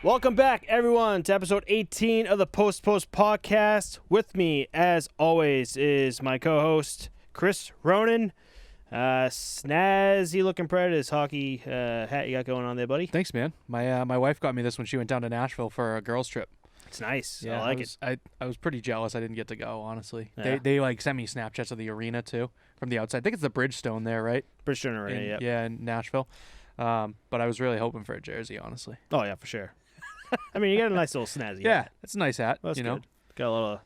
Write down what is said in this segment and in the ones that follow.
Welcome back, everyone, to episode 18 of the Posttopostpod podcast. With me, as always, is my co-host, Chris Ronan. Snazzy looking Predators hockey hat you got going on there, buddy. Thanks, man. My wife got me this when she went down to Nashville for a girls' trip. It's nice. Yeah, I like it. I was pretty jealous I didn't get to go, honestly. Yeah. They like sent me Snapchats of the arena, too, from the outside. I think it's the Bridgestone there, right? Bridgestone Arena, yeah. Yeah, in Nashville. But I was really hoping for a jersey, honestly. Oh, yeah, for sure. I mean, you got a nice little snazzy Yeah, hat. it's a nice hat, That's you know. good. Got a lot of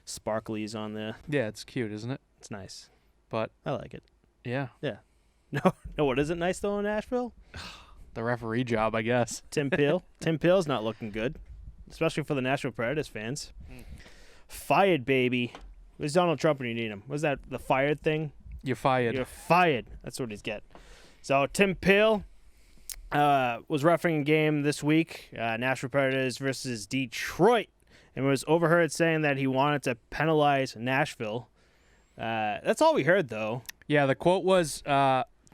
sparklies on there. Yeah, it's cute, isn't it? It's nice. But I like it. yeah, No, what isn't nice, though, in Nashville? the referee job, I guess. Tim Peel. Tim Peel's not looking good, especially for the Nashville Predators fans. Fired, baby. Where's Donald Trump when you need him? Was that the fired thing? You're fired. You're fired. That's what he's get. So Tim Peel was refereeing a game this week, Nashville Predators versus Detroit, and was overheard saying that he wanted to penalize Nashville. That's all we heard, though. Yeah, the quote was,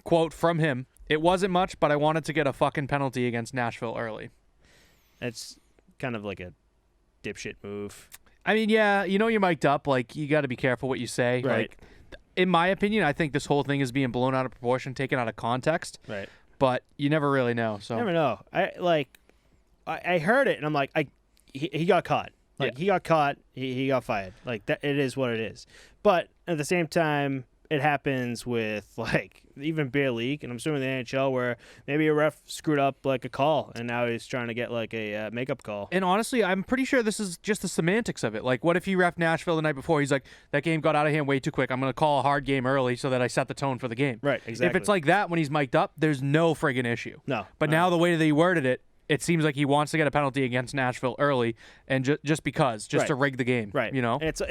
quote from him, "It wasn't much, but I wanted to get a fucking penalty against Nashville early." It's kind of like a dipshit move. I mean, yeah, you know you're mic'd up. Like, you got to be careful what you say. Right. Like, in my opinion, I think this whole thing is being blown out of proportion, taken out of context. Right. But you never really know. So I never know. I heard it, and I'm like, he got caught. Like, Yeah. he got caught. He got fired. Like, that. It is what it is. But at the same time, it happens with, like, even beer league, and I'm assuming the NHL, where maybe a ref screwed up, like, a call, and now he's trying to get, like, a makeup call. And honestly, I'm pretty sure this is just the semantics of it. Like, what if he reffed Nashville the night before? He's like, that game got out of hand way too quick. I'm going to call a hard game early so that I set the tone for the game. Right, exactly. If it's like that when he's mic'd up, there's no friggin' issue. No. But now the way that he worded it, it seems like he wants to get a penalty against Nashville early, and just because, just Right. to rig the game. Right. You know? It's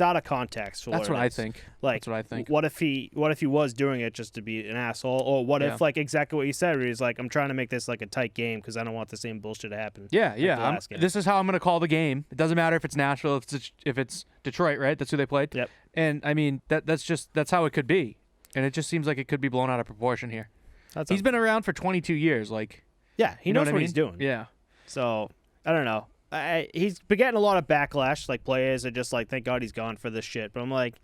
out of context for That's what what it I is. think. Like, That's what I think. What if he was doing it just to be an asshole, or what if, like, exactly what you said, where he's like, I'm trying to make this like a tight game because I don't want the same bullshit to happen. Yeah, like yeah. the last game. This is how I'm going to call the game. It doesn't matter if it's Nashville, if it's Detroit, right? That's who they played. Yep. And I mean, that's how it could be, and it just seems like it could be blown out of proportion here. He's been around for 22 years, like. Yeah, he you know knows what I mean? he's doing. Yeah. So I don't know. He's been getting a lot of backlash. Like, players are just like, thank God he's gone for this shit. But I'm like,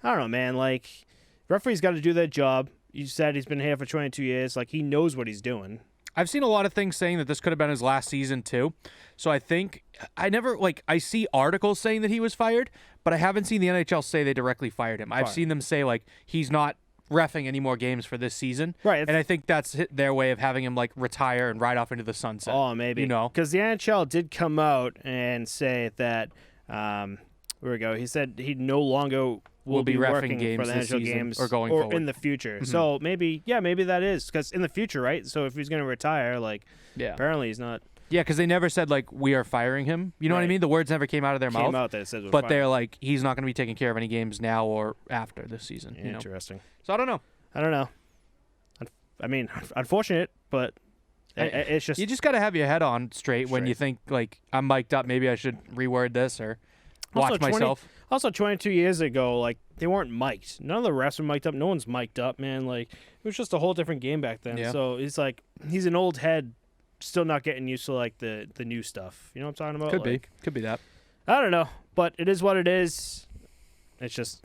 I don't know, man. Like, referees got to do their job. You said he's been here for 22 years. Like, he knows what he's doing. I've seen a lot of things saying that this could have been his last season too. So I think I see articles saying that he was fired, but I haven't seen the NHL say they directly fired him. I've seen them say, like, he's not reffing any more games for this season. Right. And I think that's their way of having him, like, retire and ride off into the sunset. Oh, maybe. You know? Because the NHL did come out and say that, where we go, he said he no longer will be reffing working games for the this NHL season games or going forward. in the future. Mm-hmm. So maybe that is. Because in the future, right? So if he's going to retire, like, apparently he's not. Yeah, because they never said, like, we are firing him. You know what I Right. mean? The words never came out of their mouth. Came out that it says we're But fired. they're like, he's not going to be taking care of any games now or after this season. You know? Interesting. So I don't know. I don't know. I mean, unfortunate, but it's just... You just got to have your head on straight when you think, like, I'm mic'd up. Maybe I should reword this or watch myself. Also, 22 years ago, like, they weren't mic'd. None of the refs were mic'd up. No one's mic'd up, man. Like, it was just a whole different game back then. Yeah. So it's like, he's an old head, still not getting used to, like, the new stuff. You know what I'm talking about? Could be that. I don't know, but it is what it is. It's just...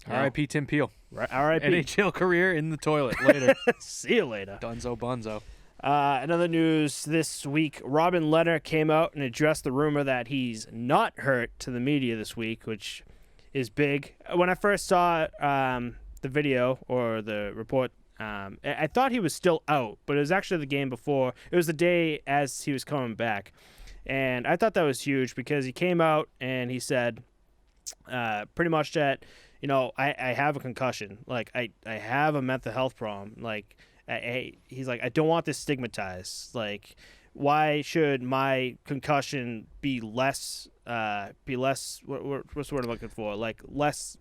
R.I.P. Tim Peel. R.I.P. NHL career in the toilet later. See you later. Dunzo bunzo. Another news this week, Robin Lehner came out and addressed the rumor that he's not hurt to the media this week, which is big. When I first saw the video or the report, I thought he was still out, but it was actually the game before. It was the day as he was coming back. And I thought that was huge because he came out and he said pretty much that, you know, I have a concussion. Like, I have a mental health problem. Like, he's like, I don't want this stigmatized. Like, why should my concussion be less, what's the word I'm looking for? Like, less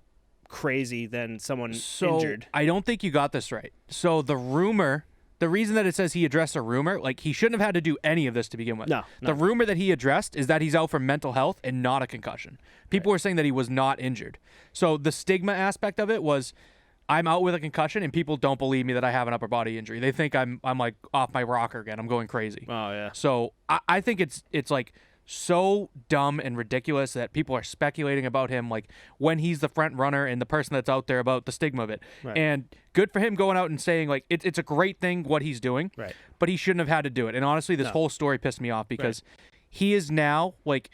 crazy than someone injured. I don't think you got this right. So the reason that it says he addressed a rumor, like, he shouldn't have had to do any of this to begin with. No. The rumor that he addressed is that he's out for mental health and not a concussion. People were saying that he was not injured. So the stigma aspect of it was I'm out with a concussion, and people don't believe me that I have an upper body injury. They think I'm like off my rocker again. I'm going crazy. Oh yeah. So I think it's like so dumb and ridiculous that people are speculating about him, like when he's the front runner and the person that's out there, about the stigma of it. Right. And good for him going out and saying, like, it's a great thing what he's doing, Right. but he shouldn't have had to do it. And honestly, this whole story pissed me off because he is now, like,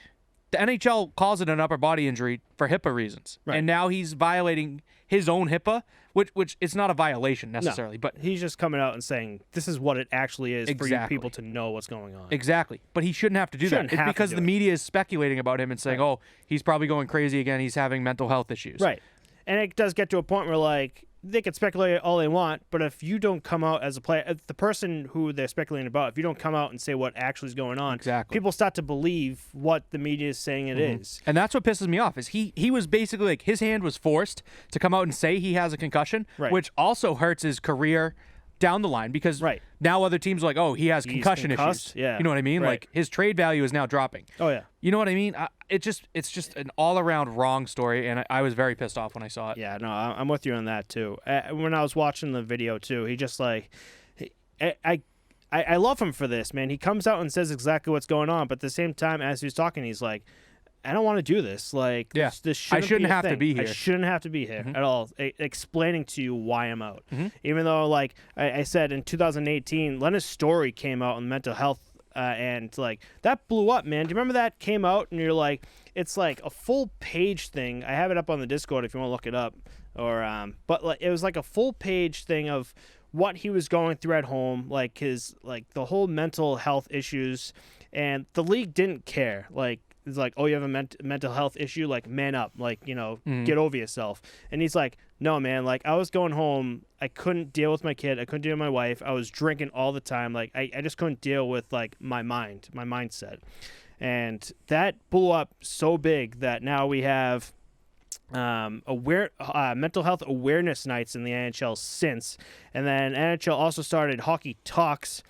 the NHL calls it an upper body injury for HIPAA reasons. Right. And now he's violating his own HIPAA, which it's not a violation necessarily, but he's just coming out and saying this is what it actually is for you Exactly. people to know what's going on. Exactly. But he shouldn't have to do Shouldn't that. It's have to because do the it. media is speculating about him and saying, oh, he's probably going crazy again. He's having mental health issues. Right. And it does get to a point where, like, they can speculate all they want, but if you don't come out as a player, if the person who they're speculating about, if you don't come out and say what actually is going on, Exactly. people start to believe what the media is saying it is. And that's what pisses me off is he was basically like, his hand was forced to come out and say he has a concussion, Right. which also hurts his career down the line because Right. now other teams are like, oh, he has He's concussion concussed, issues. yeah. You know what I mean? Right. Like his trade value is now dropping. Oh, yeah. You know what I mean? It's just an all around wrong story, and I was very pissed off when I saw it. Yeah, no, I'm with you on that, too. When I was watching the video, too, he just, like, I love him for this, man. He comes out and says exactly what's going on, but at the same time, as he's talking, he's like, I don't want to do this. Like, Yeah. this I shouldn't shouldn't be a have to thing. be here. I shouldn't have to be here at all. Explaining to you why I'm out. Mm-hmm. Even though, like I said, in 2018, Lena's story came out on mental health, and, like, that blew up, man. Do you remember that came out? And you're like, it's like a full page thing. I have it up on the Discord if you want to look it up. But like, it was like a full page thing of what he was going through at home, like his, like, the whole mental health issues, and the league didn't care. Like, it's like, oh, you have a mental health issue, like, man up, like, you know, get over yourself. And he's like, no, man, like, I was going home, I couldn't deal with my kid, I couldn't deal with my wife, I was drinking all the time, like, I just couldn't deal with, like, my mindset. And that blew up so big that now we have mental health awareness nights in the NHL since. And then NHL also started Hockey Talks,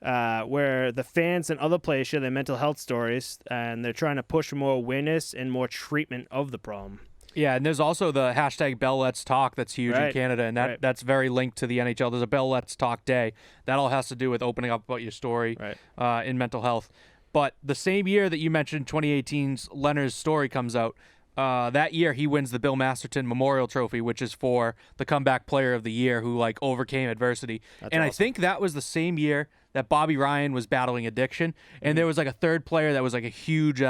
where the fans and other players share their mental health stories, and they're trying to push for more awareness and more treatment of the problem. Yeah, and there's also the hashtag Bell Let's Talk that's huge in Right. Canada, and that's very linked to the NHL. There's a Bell Let's Talk Day. That all has to do with opening up about your story in mental health. But the same year that you mentioned, 2018's Leonard's story comes out, that year he wins the Bill Masterton Memorial Trophy, which is for the comeback player of the year who, like, overcame adversity. That's and awesome. I think that was the same year that Bobby Ryan was battling addiction, and there was like a third player that was like a huge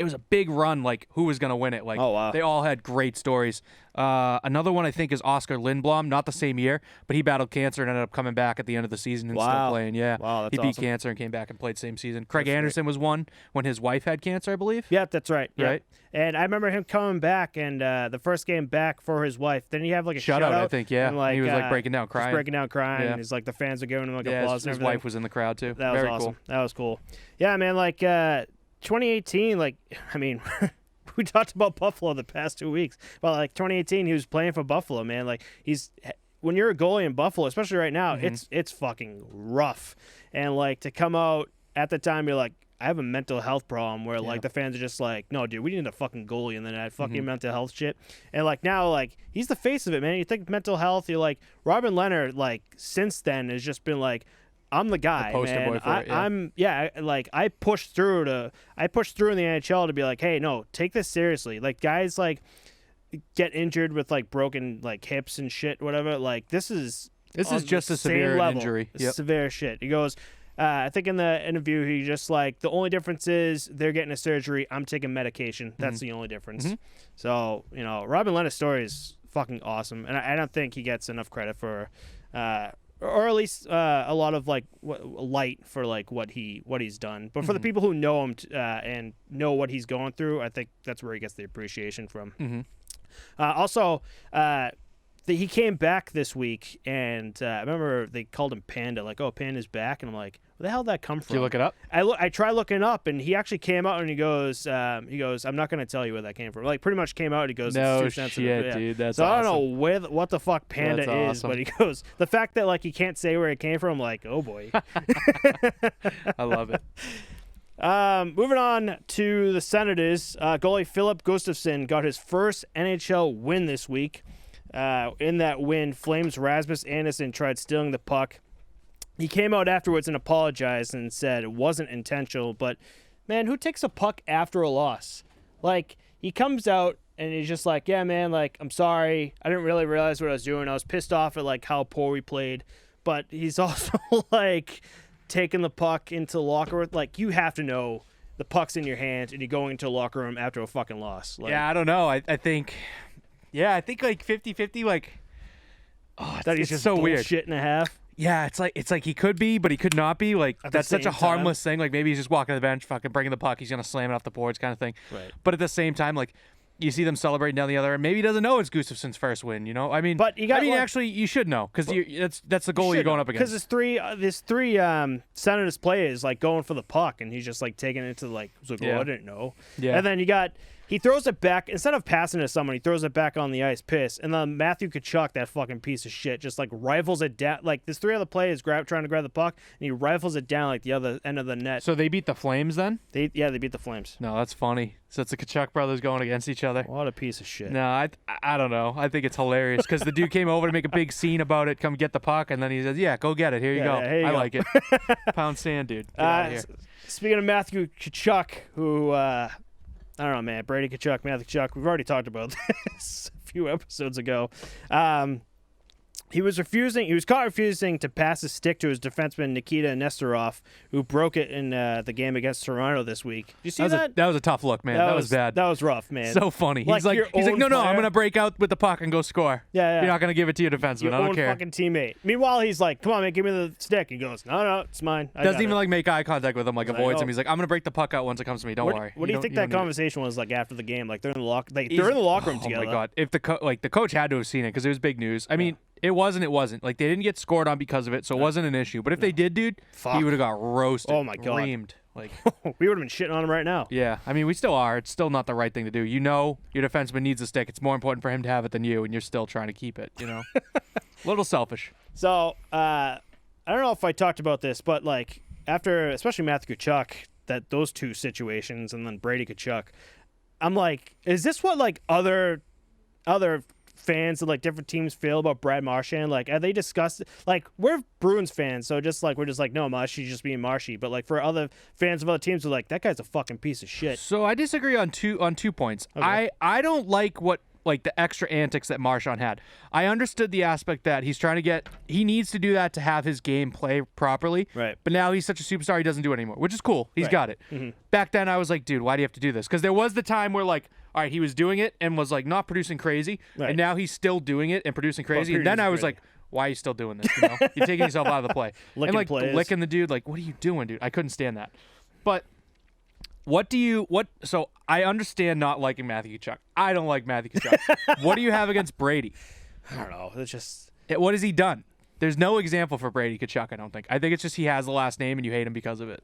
it was a big run, like, who was going to win it. Like, Oh, wow. they all had great stories. Another one I think is Oscar Lindblom, not the same year, but he battled cancer and ended up coming back at the end of the season and still Wow. playing. Yeah, Wow, that's he beat awesome. cancer and came back and played same season. Craig That's Anderson was one when his wife had cancer, I believe. Yeah, that's right. Yeah. Right. And I remember him coming back, and the first game back for his wife. Then he have like a Shutout, I think, yeah. And, like, He was, like, breaking down, just crying. breaking down, crying. Yeah. And he's like, the fans are giving him like Yeah, applause. his and everything. wife was in the crowd too. That was Very awesome. cool. That was cool. Yeah, man. Like 2018, like, I mean, we talked about Buffalo the past 2 weeks. But like 2018, he was playing for Buffalo, man. Like, when you're a goalie in Buffalo, especially right now, it's fucking rough. And like, to come out at the time, you're like, I have a mental health problem where like the fans are just like, no, dude, we need a fucking goalie in the net, fucking mental health shit. And like, now, like, he's the face of it, man. You think mental health, you're like, Robin Leonard, like, since then has just been like, I'm the guy, poster man. boy for it, I pushed through in the NHL to be like, hey, no, take this seriously. Like, guys like get injured with like broken like hips and shit, whatever. Like, this is just a severe injury. Yep. Severe shit. He goes, I think in the interview, he just like, the only difference is they're getting a surgery. I'm taking medication. That's the only difference. So, you know, Robin Leonard's story is fucking awesome. And I don't think he gets enough credit for, or at least a lot of like light for like what he's done. But for the people who know him and know what he's going through, I think that's where he gets the appreciation from. Also, he came back this week, and I remember they called him Panda. Like, oh, Panda's back, and I'm like, where the hell did that come from? Did you look it up? I tried looking up, and he actually came out and he goes, I'm not going to tell you where that came from. Like, pretty much came out. And he goes, No it's too sensitive. shit, dude. That's so awesome. I don't know what the fuck Panda That's is, awesome. but he goes, the fact that like he can't say where it came from, I'm like, oh boy. I love it. Moving on to the Senators, goalie Philip Gustafsson got his first NHL win this week. in that win, Flames' Rasmus Andersson tried stealing the puck. He came out afterwards and apologized and said it wasn't intentional. But, man, who takes a puck after a loss? Like, he comes out and he's just like, yeah, man, like, I'm sorry. I didn't really realize what I was doing. I was pissed off at, like, how poor we played. But he's also, like, taking the puck into the locker room. Like, you have to know the puck's in your hands and you're going into a locker room after a fucking loss. Like, yeah, I don't know. I think like 50-50, like, that he's just so weird. Shit and a half. Yeah, it's like he could be, but he could not be. Like, that's such a harmless thing. Like, maybe he's just walking to the bench, fucking bringing the puck. He's going to slam it off the boards kind of thing. Right. But at the same time, like, you see them celebrating down the other end. Maybe he doesn't know it's Gustafsson's first win, you know? I mean, actually, you should know because that's the goal you're going up against. Because there's three Senators players, like, going for the puck, and he's just, like, taking it to, like, I didn't know. Yeah. And then he throws it back. Instead of passing it to someone, he throws it back on the ice, pissed. And then Matthew Tkachuk, that fucking piece of shit, just, like, rifles it down. Like, there's three other players trying to grab the puck, and he rifles it down, like, the other end of the net. So they beat the Flames then? They beat the Flames. No, that's funny. So it's the Tkachuk brothers going against each other. What a piece of shit. No, I don't know. I think it's hilarious because the dude came over to make a big scene about it, come get the puck, and then he says, yeah, go get it. Here you go. I like it. Pound sand, dude. Get out of here. Speaking of Matthew Tkachuk, who... I don't know, man. Brady Tkachuk, Matthew Tkachuk. We've already talked about this a few episodes ago. He was caught refusing to pass a stick to his defenseman Nikita Nesterov, who broke it in the game against Toronto this week. Did you see that? That was a tough look, man. That was bad. That was rough, man. So funny. He's like, no, I'm gonna break out with the puck and go score. Yeah. You're not gonna give it to your defenseman. Your I don't own care. Fucking teammate. Meanwhile, he's like, come on, man, give me the stick. He goes, no, it's mine. Doesn't even like make eye contact with him, like avoids him. He's like, I'm gonna break the puck out once it comes to me. Don't worry. What do you think that conversation was like after the game? Like they're in the locker room together. Oh my god! If the coach had to have seen it because it was big news. I mean. It wasn't. Like, they didn't get scored on because of it, so it wasn't an issue. But if they did, dude, he would have got roasted. Oh, my God. Reamed. Like, we would have been shitting on him right now. Yeah. I mean, we still are. It's still not the right thing to do. You know your defenseman needs a stick. It's more important for him to have it than you, and you're still trying to keep it, you know? A little selfish. So, I don't know if I talked about this, but, like, after, especially Matthew Tkachuk, those two situations, and then Brady Tkachuk, I'm like, is this what, like, other fans of like different teams feel about Brad Marchand? Like, are they discussed? Like, we're Bruins fans, so we're just like, no, Marshy's just being Marshy. But like for other fans of other teams, we're like, that guy's a fucking piece of shit. So I disagree on two points. Okay. I don't like the extra antics that Marchand had. I understood the aspect that he needs to do that to have his game play properly. Right. But now he's such a superstar, he doesn't do it anymore, which is cool. He's got it. Mm-hmm. Back then, I was like, dude, why do you have to do this? Because there was the time where like, all right, he was doing it and was like not producing crazy, and now he's still doing it and producing crazy. And then I was like, why are you still doing this? You know, you're taking yourself out of the play. Licking the dude. Like, what are you doing, dude? I couldn't stand that. But so I understand not liking Matthew Tkachuk. I don't like Matthew Tkachuk. What do you have against Brady? I don't know. It's just what has he done? There's no example for Brady Tkachuk, I don't think. I think it's just he has the last name and you hate him because of it.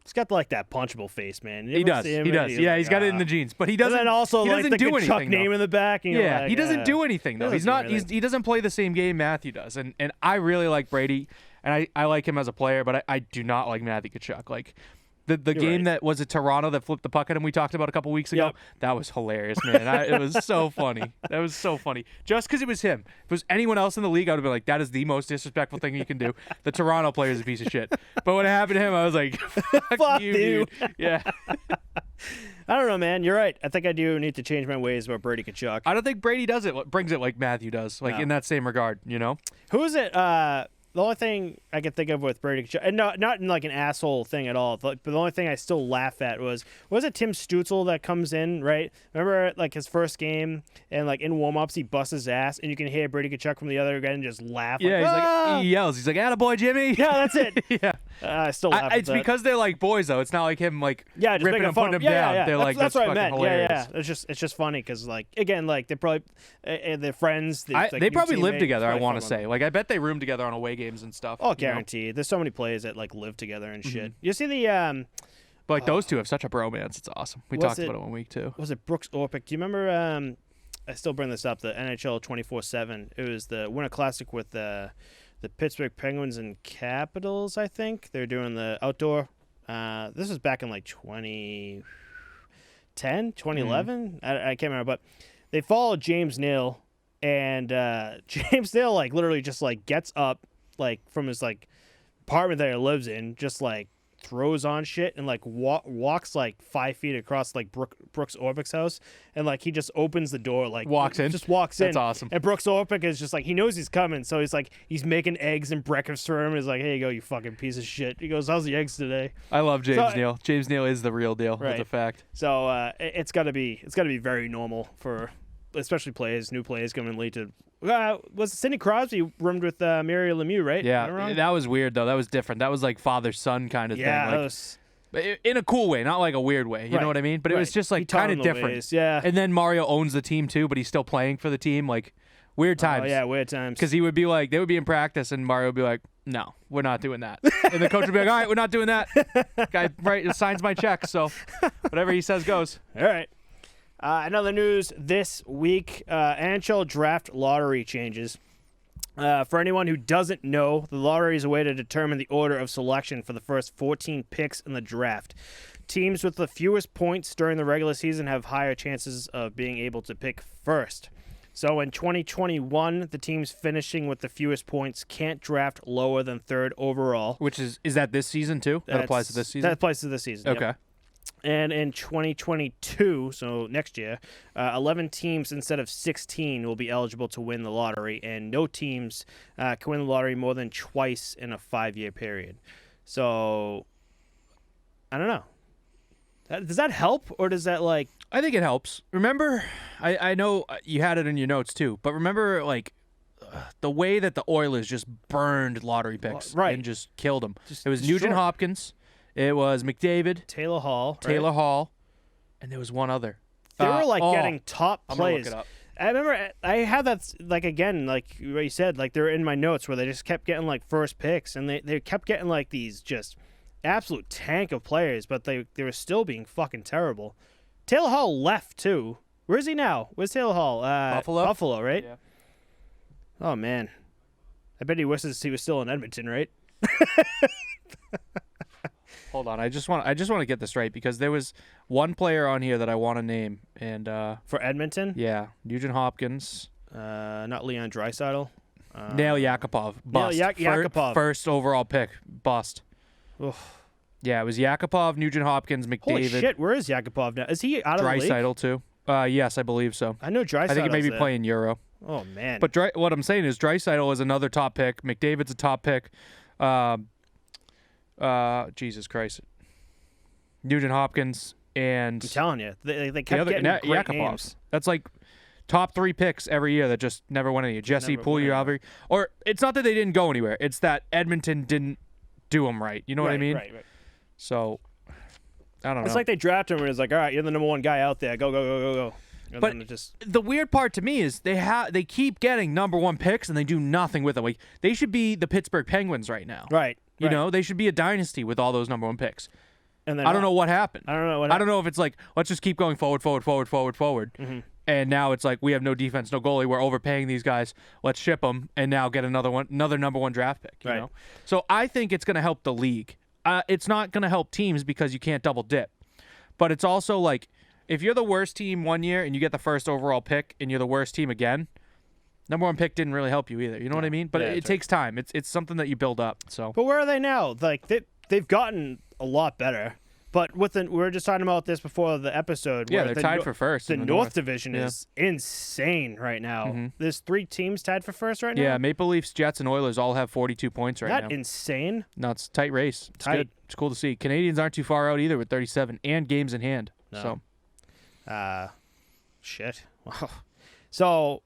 He's got like that punchable face, man. He does. Yeah, he's got it in the genes, but he doesn't. And then also he like the Tkachuk name in the back. And yeah, he doesn't do anything though. He doesn't play the same game Matthew does, and I really like Brady, and I like him as a player, but I do not like Matthew Tkachuk. Like the game that was at Toronto that flipped the puck at him we talked about a couple weeks ago. Yep. That was hilarious, man. It was so funny. That was so funny. Just because it was him. If it was anyone else in the league, I would have been like, that is the most disrespectful thing you can do. The Toronto player is a piece of shit. But when it happened to him, I was like, fuck you, dude. Yeah. I don't know, man. You're right. I think I do need to change my ways about Brady Tkachuk. I don't think Brady brings it like Matthew does, like in that same regard, you know? Who is it? The only thing I can think of with Brady Tkachuk, and not in like an asshole thing at all, but the only thing I still laugh at was it Tim Stützle that comes in, right? Remember like his first game and like in warm-ups he busts his ass and you can hear Brady Tkachuk from the other end just laugh. Yeah, he yells. He's like, "Attaboy, Jimmy!" Yeah, that's it. Yeah. I still laugh at it's that. Because they're like boys though. It's not like him like ripping him, putting him down. Yeah. They're like, that's what I meant. Hilarious. Yeah. It's just funny because like again like they're probably they're friends. They probably live together. I want to say like I bet they room together on away games and stuff. Oh, guaranteed. There's so many players that like live together and shit. Mm-hmm. You see the but like those two have such a bromance. It's awesome. We talked about it 1 week too. Was it Brooks Orpik? Do you remember? I still bring this up. The NHL 24/7. It was the Winter Classic with the Pittsburgh Penguins and Capitals. I think they're doing the outdoor. This was back in like 2010, 2011. I can't remember, but they followed James Neal. and James Dale like literally just like gets up like from his like apartment that he lives in, just like throws on shit and like walks like 5 feet across like Brooks Orpik's house, and like he just opens the door, like walks in. That's awesome. And Brooks Orpik is just like, he knows he's coming, so he's making eggs and breakfast for him. He's like, "Here you go, you fucking piece of shit." He goes, "How's the eggs today?" I love James Neal. James Neal is the real deal. Right. That's a fact. So it's got to be very normal for especially new players coming late to. Was Sidney Crosby roomed with Mary Lemieux, right? Yeah, that was weird though. That was different. That was like father-son kind of thing. Yeah, like, in a cool way, not like a weird way. You know what I mean? But it was just like kind of different. Ways, yeah. And then Mario owns the team too, but he's still playing for the team. Like weird times. Oh yeah, weird times. Because he would be like, they would be in practice, and Mario would be like, "No, we're not doing that." And the coach would be like, "All right, we're not doing that." Guy signs my check, so whatever he says goes. All right. Another news this week: NHL draft lottery changes. For anyone who doesn't know, the lottery is a way to determine the order of selection for the first 14 picks in the draft. Teams with the fewest points during the regular season have higher chances of being able to pick first. So in 2021, the teams finishing with the fewest points can't draft lower than third overall. Which is that this season too? That applies to this season? That applies to this season. Okay. Yep. And in 2022, so next year, 11 teams instead of 16 will be eligible to win the lottery, and no teams can win the lottery more than twice in a 5-year period. So, I don't know. Does that help, or does that like... I think it helps. Remember, I know you had it in your notes too, but remember like the way that the Oilers just burned lottery picks and just killed them. It was Nugent Hopkins. It was McDavid. Taylor Hall. And there was one other. They were like getting top I'm plays. Gonna look it up. I remember I had that, like, again, like what you said, like they're in my notes where they just kept getting like first picks, and they kept getting like these just absolute tank of players, but they were still being fucking terrible. Taylor Hall left too. Where is he now? Where's Taylor Hall? Buffalo, right? Yeah. Oh man, I bet he wishes he was still in Edmonton, right? Hold on, I just want to get this right, because there was one player on here that I want to name, and for Edmonton, yeah, Nugent Hopkins, not Leon Draisaitl, Nail Yakupov, bust. Yakupov, first overall pick, bust. Oof. Yeah, it was Yakupov, Nugent Hopkins, McDavid. Holy shit, where is Yakupov now? Is he out of the league? Draisaitl too. Yes, I believe so. I know Draisaitl. I think he may be playing Euro. Oh man! But what I'm saying is Draisaitl is another top pick. McDavid's a top pick. Jesus Christ. Nugent Hopkins and I'm telling you, they kept getting great Yakupov. names. That's like top 3 picks every year that just never went anywhere. Jesse Puljujarvi. Or it's not that they didn't go anywhere. It's that Edmonton didn't do them right. You know what I mean? Right. So, I don't know. It's like they drafted him and it's like, all right, you're the number one guy out there. Go. And but then it just... the weird part to me is they keep getting number 1 picks and they do nothing with them. Like, they should be the Pittsburgh Penguins right now. Right. You know, they should be a dynasty with all those number 1 picks. And then I don't know what happened. I don't know if it's like, let's just keep going forward. Mm-hmm. And now it's like, we have no defense, no goalie. We're overpaying these guys. Let's ship them and now get another number 1 draft pick. You know? So I think it's going to help the league. It's not going to help teams because you can't double dip. But it's also like, if you're the worst team one year and you get the first overall pick and you're the worst team again, number 1 pick didn't really help you either. You know what I mean? But it takes time. It's something that you build up. So. But where are they now? Like they've gotten a lot better. But we were just talking about this before the episode. Yeah, they're tied for first. The North Division is insane right now. Mm-hmm. There's 3 teams tied for first right now. Yeah, Maple Leafs, Jets, and Oilers all have 42 points right now. That insane? No, it's a tight race. It's good. It's cool to see. Canadians aren't too far out either with 37 and games in hand. No. Shit. Wow. So,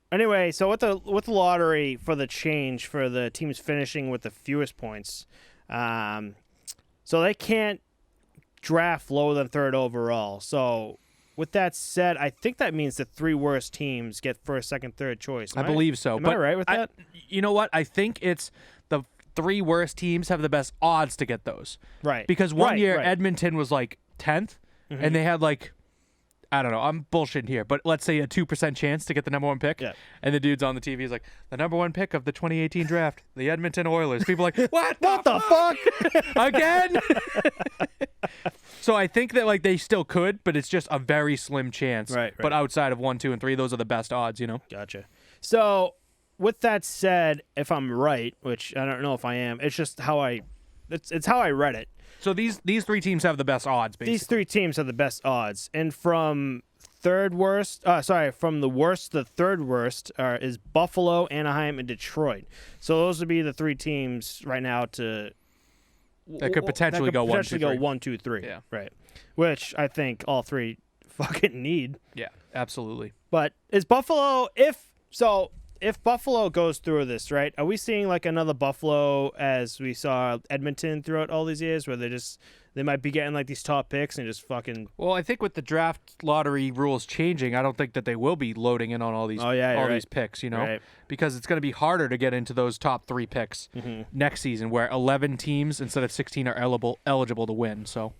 anyway, with the lottery for the change for the teams finishing with the fewest points, so they can't draft lower than third overall. So, with that said, I think that means the 3 worst teams get first, second, third choice. I believe so. Am I right with that? You know what? I think it's the 3 worst teams have the best odds to get those. Right. Because one year Edmonton was like 10th, and they had like, I don't know, I'm bullshitting here, but let's say a 2% chance to get the number 1 pick. Yeah. And the dude's on the TV is like, the number 1 pick of the 2018 draft, the Edmonton Oilers. People are like, what the fuck? Again? So I think that like they still could, but it's just a very slim chance. Right. But outside of 1, 2, and 3, those are the best odds, you know? Gotcha. So, with that said, if I'm right, which I don't know if I am, it's just how it's how I read it. So these three teams have the best odds, basically. These three teams have the best odds, and from the worst to the third worst is Buffalo, Anaheim, and Detroit. So those would be the three teams right now that could potentially go 1, 2, 3. Yeah. Right. Which I think all three fucking need. Yeah, absolutely. But is Buffalo if Buffalo goes through this, right? Are we seeing like another Buffalo as we saw Edmonton throughout all these years, where they might be getting like these top picks and just fucking? Well, I think with the draft lottery rules changing, I don't think that they will be loading in on all these these picks, right. because it's going to be harder to get into those top 3 picks next season, where 11 teams instead of 16 are eligible to win. So.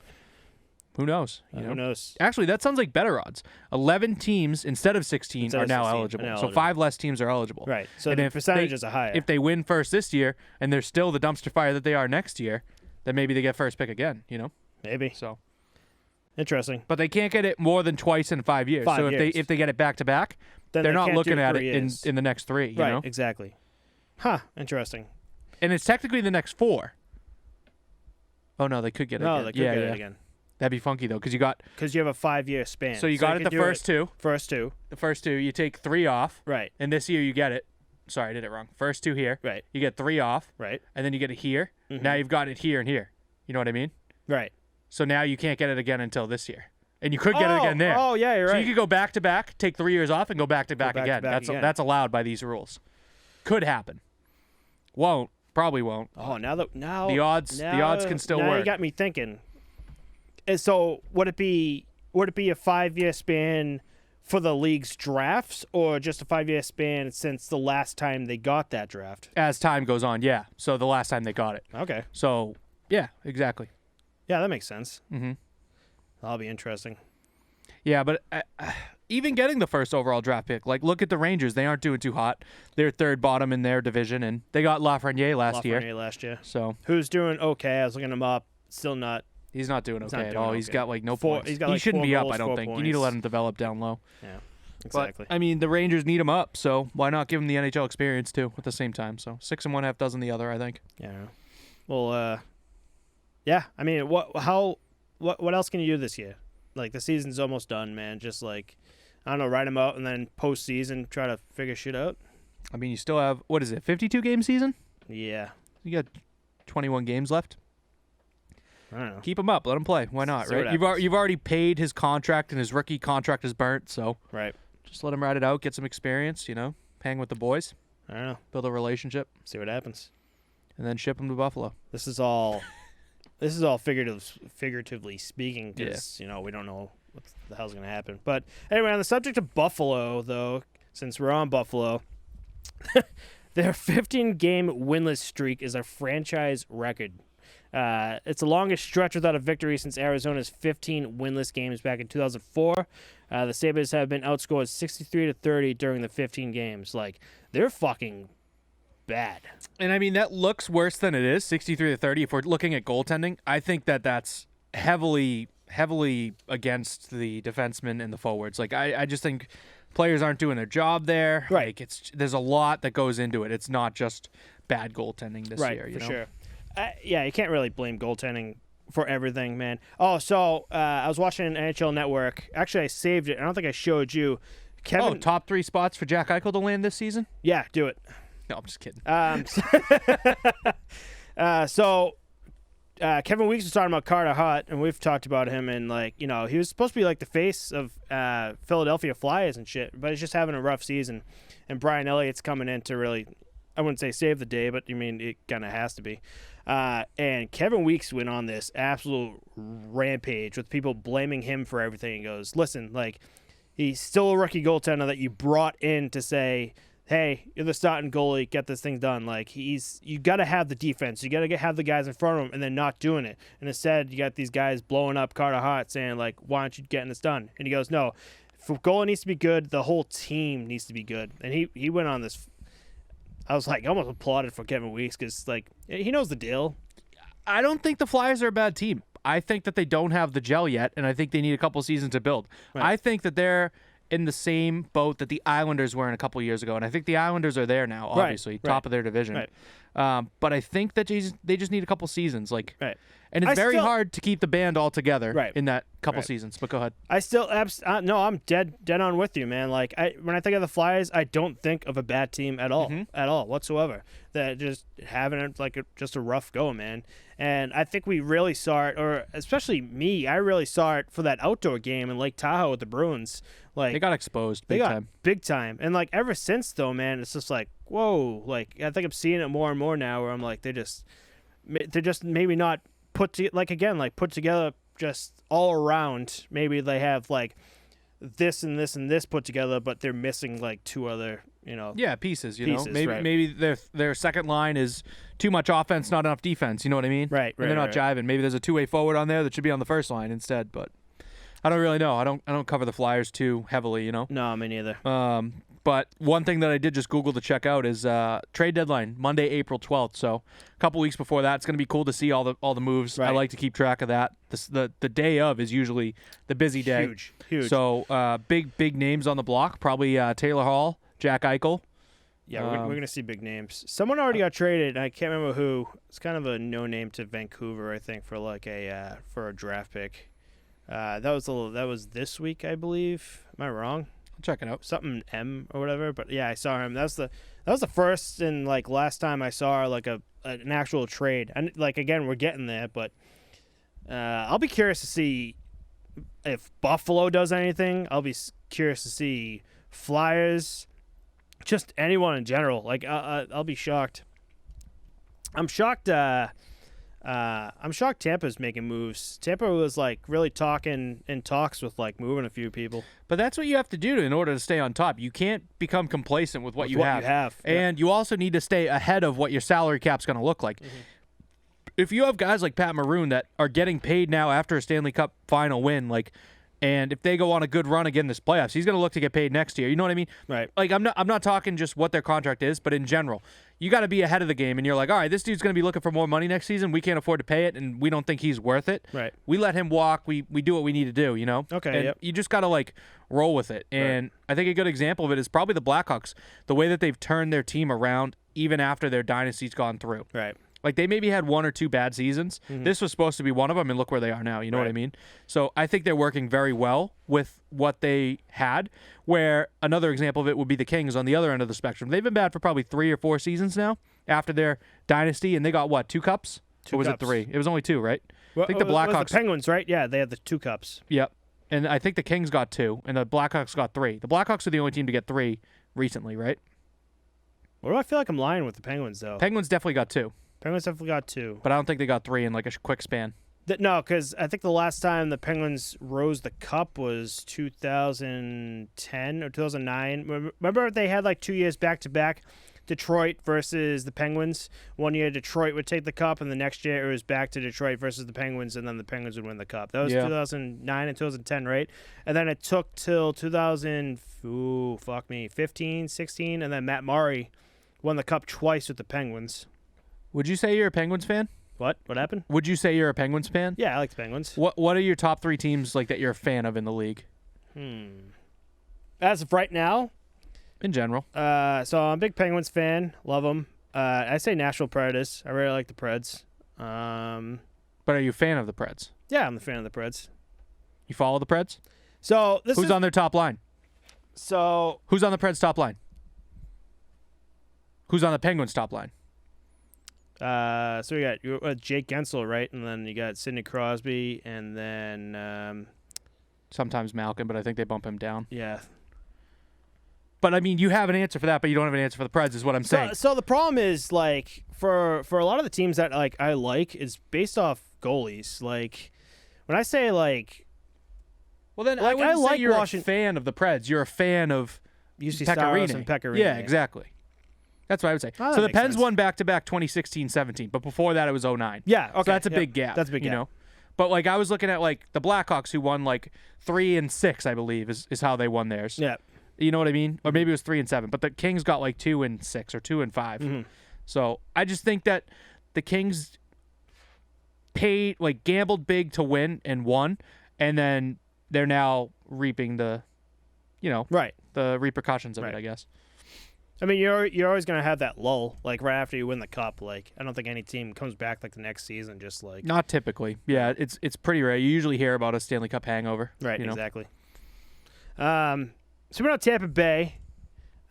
Who knows? Who knows? Actually, that sounds like better odds. 11 teams instead of 16 are now eligible. So 5 less teams are eligible. Right. So the percentages are higher. If they win first this year and they're still the dumpster fire that they are next year, then maybe they get first pick again, Maybe. So interesting. But they can't get it more than twice in 5 years. So if they get it back to back, then they're not looking at it years. in the next 3, right, know? Exactly. Huh, interesting. And it's technically the next 4. Oh no, they could get it again. No, they could get it again. That'd be funky, though, because you have a 5-year span. So you got it the first 2. First 2. The first 2, you take 3 off. Right. And this year you get it. Sorry, I did it wrong. First 2 here. Right. You get 3 off. Right. And then you get it here. Mm-hmm. Now you've got it here and here. You know what I mean? Right. So now you can't get it again until this year. And you could get it again there. Oh, yeah, you're right. So you could go back to back, take 3 years off, and go back to back again. That's allowed by these rules. Could happen. Won't. Probably won't. Oh, now the odds can still work. Now you got me thinking. And so would it be a 5-year span for the league's drafts, or just a 5-year span since the last time they got that draft? As time goes on, yeah. So the last time they got it. Okay. So yeah, exactly. Yeah, that makes sense. Mm-hmm. That'll be interesting. Yeah, but even getting the first overall draft pick, like look at the Rangers. They aren't doing too hot. They're third bottom in their division, and they got Lafreniere last year. So who's doing okay? I was looking him up. Still not. He's not doing okay at all. He's got like no points. He shouldn't be up, I don't think. You need to let him develop down low. Yeah, exactly. But, I mean, the Rangers need him up, so why not give him the NHL experience too at the same time? So 6 1/2 dozen the other, I think. Yeah. Well, yeah. I mean, what else can you do this year? Like the season's almost done, man. Just like, I don't know, ride him out and then postseason try to figure shit out. I mean, you still have 52 game season? Yeah. You got 21 games left. I don't know. Keep him up. Let him play. Why not, right? You've already paid his contract, and his rookie contract is burnt, so right. Just let him ride it out, get some experience, hang with the boys. I don't know. Build a relationship. See what happens. And then ship him to Buffalo. This is all figuratively speaking, because we don't know what the hell's going to happen. But anyway, on the subject of Buffalo, though, since we're on Buffalo, their 15-game winless streak is a franchise record. It's the longest stretch without a victory since Arizona's 15 winless games back in 2004. The Sabres have been outscored 63-30 during the 15 games. Like, they're fucking bad. And I mean, that looks worse than it is, 63-30. If we're looking at goaltending, I think that's heavily against the defensemen and the forwards. Like, I just think players aren't doing their job there. Right. Like, there's a lot that goes into it. It's not just bad goaltending this year. Right, for sure. Yeah, you can't really blame goaltending for everything, man. Oh, so I was watching NHL Network. Actually, I saved it. I don't think I showed you. Kevin. Top 3 spots for Jack Eichel to land this season? Yeah, do it. No, I'm just kidding. So Kevin Weeks was talking about Carter Hart, and we've talked about him, and he was supposed to be like the face of Philadelphia Flyers and shit, but he's just having a rough season. And Brian Elliott's coming in to really, I wouldn't say save the day, but I mean it kind of has to be. And Kevin Weeks went on this absolute rampage with people blaming him for everything. He goes, listen, like, he's still a rookie goaltender that you brought in to say, hey, you're the starting goalie, get this thing done. Like, you got to have the defense. You got to have the guys in front of him and then not doing it. And instead, you got these guys blowing up Carter Hart saying, like, why aren't you getting this done? And he goes, no, if goalie needs to be good, the whole team needs to be good. And he went on this. I was like, I almost applauded for Kevin Weeks because, like, he knows the deal. I don't think the Flyers are a bad team. I think that they don't have the gel yet, and I think they need a couple seasons to build. Right. I think that they're in the same boat that the Islanders were in a couple years ago, and I think the Islanders are there now, obviously, top of their division. Right. But I think that they just need a couple seasons, right. And it's very hard to keep the band all together in that couple Right. seasons. But go ahead. I still no, I'm dead on with you, man. Like when I think of the Flyers, I don't think of a bad team at all, whatsoever. That just having it like just a rough go, man. And I think we really saw it, or especially me, I really saw it for that outdoor game in Lake Tahoe with the Bruins. Like They got exposed big time. And like ever since though, man, it's just like whoa. Like I think I'm seeing it more and more now, where I'm like they're just maybe not put together just all around. Maybe they have like this and this and this put together, but they're missing like two other, pieces. Right. Maybe their second line is too much offense, not enough defense. You know what I mean? Right. And they're not jiving. Maybe there's a two-way forward on there that should be on the first line instead. But I don't really know. I don't cover the Flyers too heavily. No, me neither. But one thing that I did just Google to check out is trade deadline, Monday, April 12th. So a couple weeks before that, it's going to be cool to see all the moves. Right. I like to keep track of that. The day of is usually the busy day. Huge. So big names on the block, probably Taylor Hall, Jack Eichel. Yeah, we're going to see big names. Someone already got traded. I can't remember who. It's kind of a no-name to Vancouver, I think, for like a draft pick. That was this week, I believe. Am I wrong? Check it out. Something M or whatever, but yeah, I saw him. That was the first and like last time I saw like an actual trade. And like again, we're getting there, but I'll be curious to see if Buffalo does anything. I'll be curious to see Flyers, just anyone in general. Like I'll be shocked. I'm shocked. I'm shocked Tampa's making moves. Tampa was like really talking in talks with like moving a few people. But that's what you have to do in order to stay on top. You can't become complacent with what you have. And you also need to stay ahead of what your salary cap's going to look like. Mm-hmm. If you have guys like Pat Maroon that are getting paid now after a Stanley Cup final win, and if they go on a good run again this playoffs, he's going to look to get paid next year. You know what I mean? Right. Like I'm not talking just what their contract is, but in general, you got to be ahead of the game. And you're like, all right, this dude's going to be looking for more money next season. We can't afford to pay it, and we don't think he's worth it. Right. We let him walk. We do what we need to do. Okay. And yep. you just got to roll with it. And I think a good example of it is probably the Blackhawks. The way that they've turned their team around even after their dynasty's gone through. Right. Like they maybe had one or two bad seasons. Mm-hmm. This was supposed to be one of them, and look where they are now. You know what I mean? So I think they're working very well with what they had, where another example of it would be the Kings on the other end of the spectrum. They've been bad for probably 3 or 4 seasons now after their dynasty, and they got, what, 2 cups? Or was it 3? It was only 2, right? Well, I think the Blackhawks... It was the Penguins, right? Yeah, they had the 2 cups. Yep. And I think the Kings got 2, and the Blackhawks got 3. The Blackhawks are the only team to get 3 recently, right? What do I feel like I'm lying with the Penguins, though? Penguins definitely got 2. Penguins definitely got 2. But I don't think they got 3 in a quick span. No, because I think the last time the Penguins rose the cup was 2010 or 2009. Remember they had 2 years back-to-back, Detroit versus the Penguins. 1 year Detroit would take the cup, and the next year it was back to Detroit versus the Penguins, and then the Penguins would win the cup. That was 2009 and 2010, right? And then it took till 15, 16, and then Matt Murray won the cup twice with the Penguins. Would you say you're a Penguins fan? What? What happened? Would you say you're a Penguins fan? Yeah, I like the Penguins. What are your top 3 teams that you're a fan of in the league? As of right now? In general. So I'm a big Penguins fan. Love them. I say Nashville Predators. I really like the Preds. But are you a fan of the Preds? Yeah, I'm a fan of the Preds. You follow the Preds? So Who's on their top line? So who's on the Preds' top line? Who's on the Penguins' top line? So we got Jake Gensel, right? And then you got Sidney Crosby, and then sometimes Malkin, but I think they bump him down. Yeah. But I mean, you have an answer for that, but you don't have an answer for the Preds, is what I'm saying. So the problem is for a lot of the teams that I like is based off goalies. When I say well, then I wouldn't say you're a fan of the Preds. You're a fan of UC Saros and Pecorine. Yeah, exactly. That's what I would say. Oh, so the Pens won back-to-back 2016-17, but before that it was 09. Yeah, okay. So that's a big gap. That's a big gap. But I was looking at the Blackhawks, who won 3 and 6, I believe, is how they won theirs. Yeah. You know what I mean? Or maybe it was 3 and 7. But the Kings got 2 and 6 or 2 and 5. Mm-hmm. So I just think that the Kings gambled big to win and won, and then they're now reaping the Right. the repercussions of Right. it, I guess. I mean, you're always gonna have that lull, like right after you win the cup. Like, I don't think any team comes back like the next season just like. Not typically. Yeah, it's pretty rare. You usually hear about a Stanley Cup hangover. Right. Exactly. So we're on Tampa Bay.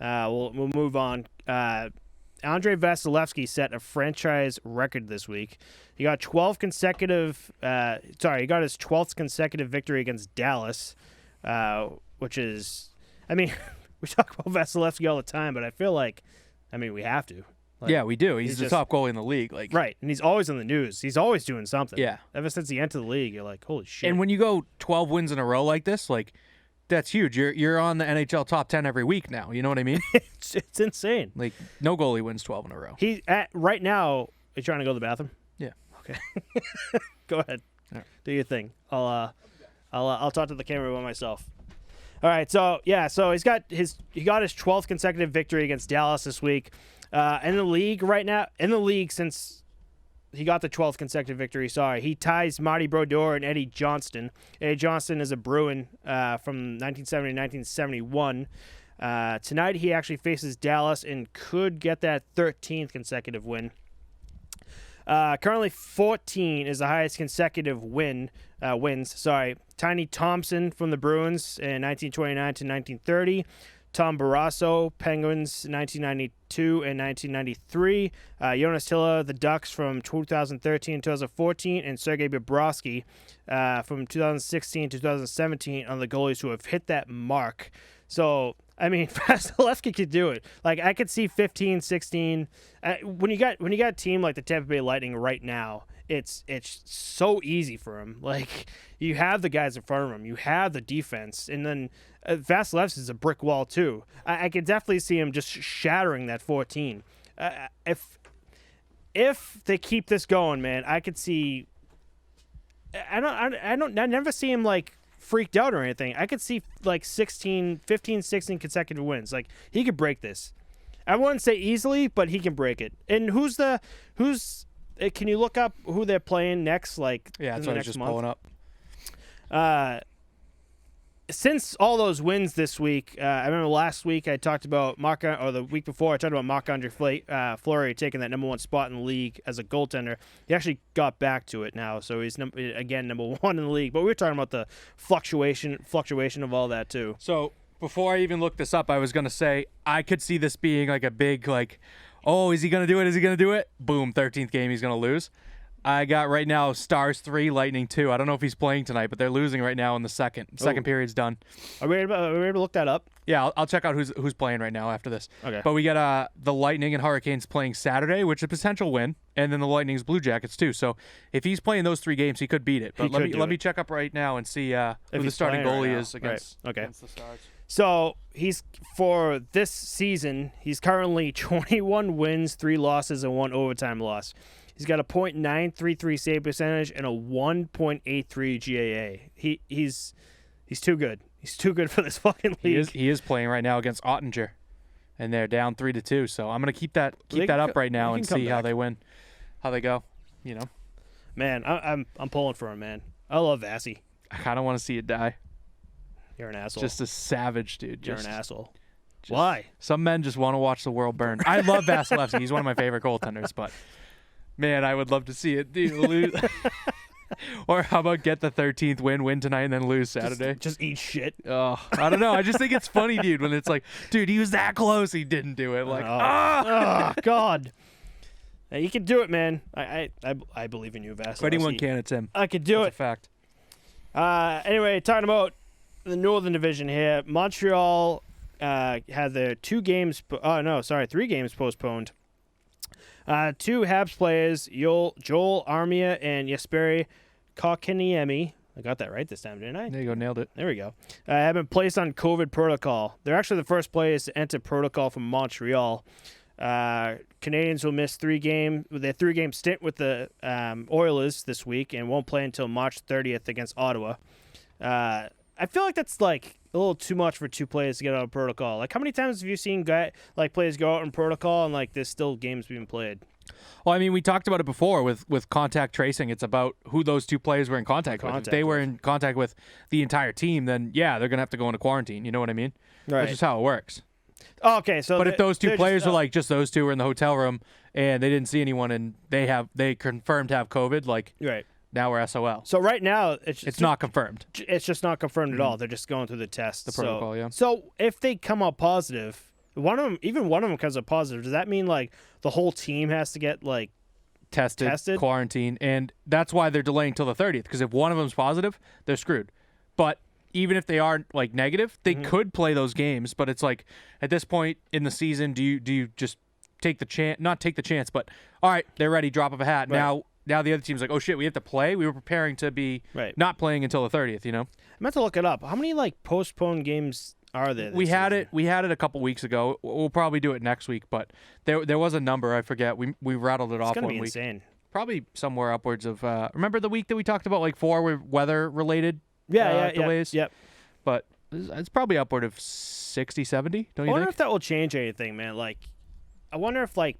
We'll move on. Andrei Vasilevsky set a franchise record this week. He got 12 consecutive. He got his 12th consecutive victory against Dallas, which is, I mean. We talk about Vasilevsky all the time, but I feel like, we have to. Like, yeah, we do. He's the top goalie in the league. Like, right, and he's always in the news. He's always doing something. Yeah. Ever since he entered the league, you're like, holy shit. And when you go 12 wins in a row like this, like, that's huge. You're on the NHL top 10 every week now. You know what I mean? it's insane. Like, no goalie wins 12 in a row. Right now. Are you trying to go to the bathroom? Yeah. Okay. Go ahead. Right. Do your thing. I'll talk to the camera by myself. All right, so he got his 12th consecutive victory against Dallas this week. In the league right now, since he got the 12th consecutive victory, he ties Marty Brodeur and Eddie Johnston. Eddie Johnston is a Bruin from 1970 to 1971. Tonight he actually faces Dallas and could get that 13th consecutive win. Currently 14 is the highest consecutive wins. Tiny Thompson from the Bruins in 1929 to 1930. Tom Barrasso, Penguins, 1992 and 1993. Jonas Tilla, the Ducks from 2013 to 2014. And Sergei Bobrovsky from 2016 to 2017 on the goalies who have hit that mark. So, Vasilevsky could do it. Like, I could see 15, 16. When you got a team like the Tampa Bay Lightning right now, it's so easy for him. Like, you have the guys in front of him, you have the defense, and then Vasilevsky is a brick wall too. I could definitely see him just shattering that 14. If they keep this going, man, I could see. I never see him like freaked out or anything. I could see like 15, 16 consecutive wins. Like, he could break this. I wouldn't say easily, but he can break it. And who's can you look up who they're playing next? Like, yeah, that's in the what I next was just month? pulling up. Since all those wins this week, I remember last week I talked about the week before I talked about Marc-Andre Fleury taking that number one spot in the league as a goaltender. He actually got back to it now, so he's number one in the league. But we were talking about the fluctuation of all that too. So before I even looked this up, I was gonna say I could see this being like a big like, oh, is he gonna do it? Is he gonna do it? Boom, 13th game he's gonna lose. I got right now Stars 3, Lightning 2. I don't know if he's playing tonight, but they're losing right now in the second. Second period's done. Are we able to look that up? Yeah, I'll check out who's playing right now after this. Okay. But we got the Lightning and Hurricanes playing Saturday, which is a potential win, and then the Lightning's Blue Jackets too. So if he's playing those 3 games, he could beat it. But let me check up right now and see who the starting goalie is against the Stars. So for this season, he's currently 21 wins, 3 losses, and 1 overtime loss. He's got a .933 save percentage and a 1.83 GAA. He's too good. He's too good for this fucking league. He is playing right now against Ottinger, and they're down 3-2. So I'm gonna keep that up right now and see how they win, how they go. You know, man, I'm pulling for him, man. I love Vassy. I kind of want to see it die. You're an asshole. Just a savage, dude. You're an asshole. Why? Some men just want to watch the world burn. I love Vasilevsky. He's one of my favorite goaltenders, but. Man, I would love to see it, dude. Lose. Or how about get the 13th win tonight and then lose Saturday? Just eat shit. Oh, I don't know. I just think it's funny, dude, when it's like, dude, he was that close. He didn't do it. Like, oh God. Hey, you can do it, man. I believe in you, Vasilevsky. If anyone can, it's him. I could do That's it. A fact. Anyway, talking about the Northern Division here. Montreal had their 3 games postponed. 2 Habs players, Joel Armia and Jesperi Kotkaniemi, I got that right this time, didn't I? There you go, nailed it. There we go. Have been placed on COVID protocol. They're actually the first players to enter protocol from Montreal. Canadians will miss 3 games with their 3-game stint with the Oilers this week and won't play until March 30th against Ottawa. I feel like that's like little too much for 2 players to get out of protocol. Like, how many times have you seen players go out in protocol and like there's still games being played? Well, I mean, we talked about it before with contact tracing. It's about who those 2 players were in contact with. If they were in contact with the entire team, then yeah, they're gonna have to go into quarantine. You know what I mean? Right. That's just how it works. Oh, okay, so but if those 2 players were like just those 2 were in the hotel room and they didn't see anyone and they confirmed to have COVID, like right. Now we're SOL. So right now it's not confirmed. It's just not confirmed at all. They're just going through the test. The protocol, yeah. So if they come out positive, one of them comes out positive, does that mean like the whole team has to get like tested? Quarantine, and that's why they're delaying till the 30th, because if one of them's positive, they're screwed. But even if they aren't like negative, they could play those games, but it's like at this point in the season, do you just take the chance, not take the chance, but all right, they're ready, drop of a hat. Right. Now the other team's like, oh shit, we have to play. We were preparing to be not playing until the 30th, you know? I meant to look it up. How many like postponed games are there? We had it a couple weeks ago. We'll probably do it next week, but there was a number, I forget. We rattled it off one week. It's gonna be insane. Probably somewhere upwards of remember the week that we talked about like 4 were weather related delays? Yep. But it's probably upward of 60, 70, don't you I wonder think? if that will change anything, man. Like, I wonder if like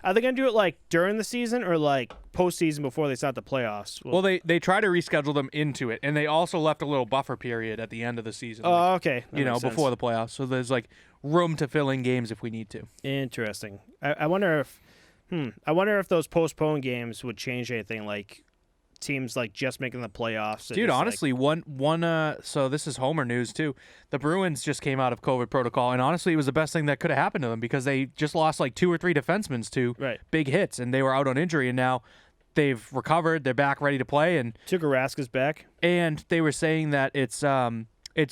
are they gonna do it like during the season or like postseason before they start the playoffs? Well, they try to reschedule them into it, and they also left a little buffer period at the end of the season. Oh, okay. That makes sense. Before the playoffs, so there's like room to fill in games if we need to. Interesting. I wonder if those postponed games would change anything, like teams like just making the playoffs. Dude, honestly, one so this is Homer news too. The Bruins just came out of COVID protocol, and honestly, it was the best thing that could have happened to them because they just lost like 2 or 3 defensemen to big hits, and they were out on injury, and now they've recovered. They're back, ready to play, and Tuukka Raska's back. And they were saying that it's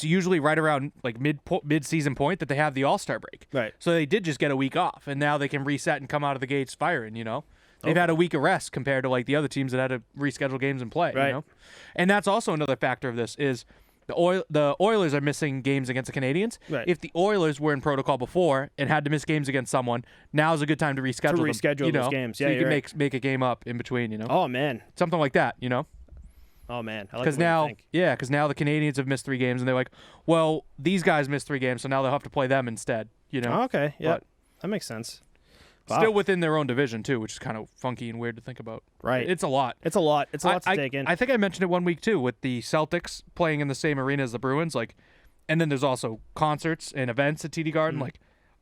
usually right around like mid-season point that they have the All-Star break. Right. So they did just get a week off, and now they can reset and come out of the gates firing, you know? They've had a week of rest compared to like the other teams that had to reschedule games and play, you know? And that's also another factor of this is the Oilers are missing games against the Canadiens. Right. If the Oilers were in protocol before and had to miss games against someone, now's a good time to reschedule them, those games. Yeah, so you can make a game up in between, you know? Oh, man. Something like that, you know? Oh, man. Because now the Canadians have missed 3 games, and they're like, well, these guys missed 3 games, so now they'll have to play them instead, you know? Oh, okay, yeah. That makes sense. Wow. Still within their own division, too, which is kind of funky and weird to think about. Right. It's a lot. It's a lot to take in. I think I mentioned it one week, too, with the Celtics playing in the same arena as the Bruins. Like, and then there's also concerts and events at TD Garden. Like,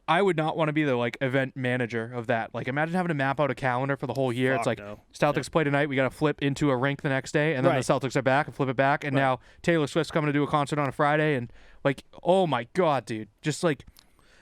I would not want to be the, like, event manager of that. Like, imagine having to map out a calendar for the whole year. It's like, Celtics play tonight. We got to flip into a rink the next day. And then the Celtics are back and flip it back. And now Taylor Swift's coming to do a concert on a Friday. And, like, oh, my God, dude. Just, like...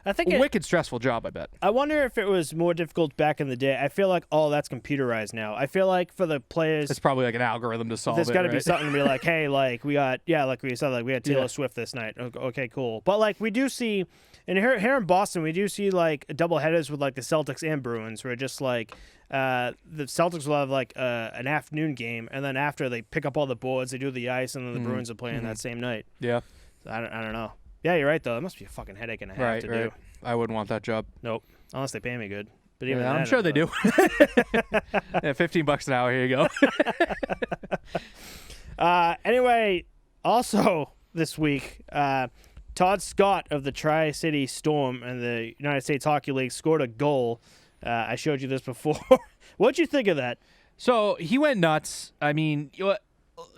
I think a wicked stressful job, I bet. I wonder if it was more difficult back in the day. I feel like all that's computerized now. I feel like for the players... It's probably like an algorithm to solve there's it, got to be something to be like, hey, like we got, like we said, like we had Taylor Swift this night. Okay, cool. But like we do see, and here in Boston, we do see like double headers with like the Celtics and Bruins where just like the Celtics will have like an afternoon game, and then after they pick up all the boards, they do the ice, and then the Bruins are playing that same night. Yeah. So I don't know. Yeah, you're right, though. That must be a fucking headache and a half to do. I wouldn't want that job. Nope. Unless they pay me good. But even I'm sure they do. Yeah, $15 an hour. Here you go. Anyway, also this week, Todd Scott of the Tri-City Storm and the United States Hockey League scored a goal. I showed you this before. What'd you think of that? So he went nuts. I mean,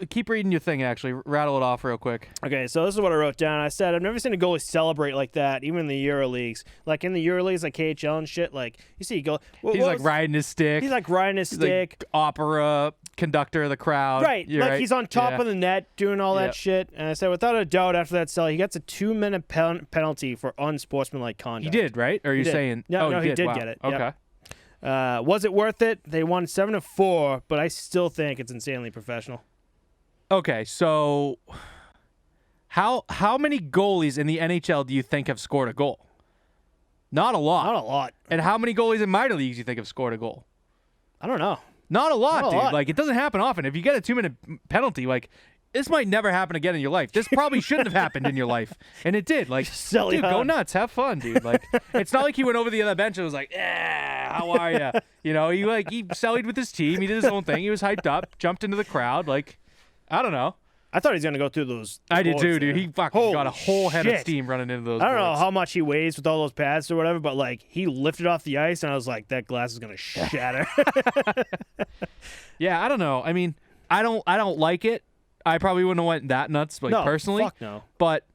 keep reading your thing, actually. Rattle it off real quick. Okay, so this is what I wrote down. I said, I've never seen a goalie celebrate like that, even in the EuroLeagues. Like, in the EuroLeagues, like KHL and shit, like, you see a goal. He's like riding his stick. He's like riding his stick. Like opera conductor of the crowd. Right. Like, he's on top of the net doing all that shit. And I said, without a doubt, after that sell, he gets a 2-minute penalty for unsportsmanlike conduct. He did, right? Or are you saying? No, he did wow. get it. Okay. Yep. Was it worth it? They won 7-4, but I still think it's insanely professional. Okay, so how many goalies in the NHL do you think have scored a goal? Not a lot. Not a lot. And how many goalies in minor leagues do you think have scored a goal? I don't know. Not a lot, dude. Like, it doesn't happen often. If you get a 2-minute penalty, like, this might never happen again in your life. This probably shouldn't have happened in your life. And it did. Like, dude, go nuts. Have fun, dude. Like, it's not like he went over the other bench and was like, how are you? You know, he sallied with his team. He did his own thing. He was hyped up, jumped into the crowd. Like, I don't know. I thought he was going to go through those. I did too, there. dude. He fucking got a whole head of shit. steam running into those I don't know boards. how much he weighs with all those pads or whatever, but like he lifted off the ice, and I was like, that glass is going to shatter. Yeah, I don't know. I mean, I don't like it. I probably wouldn't have went that nuts, like no, personally. Fuck no. But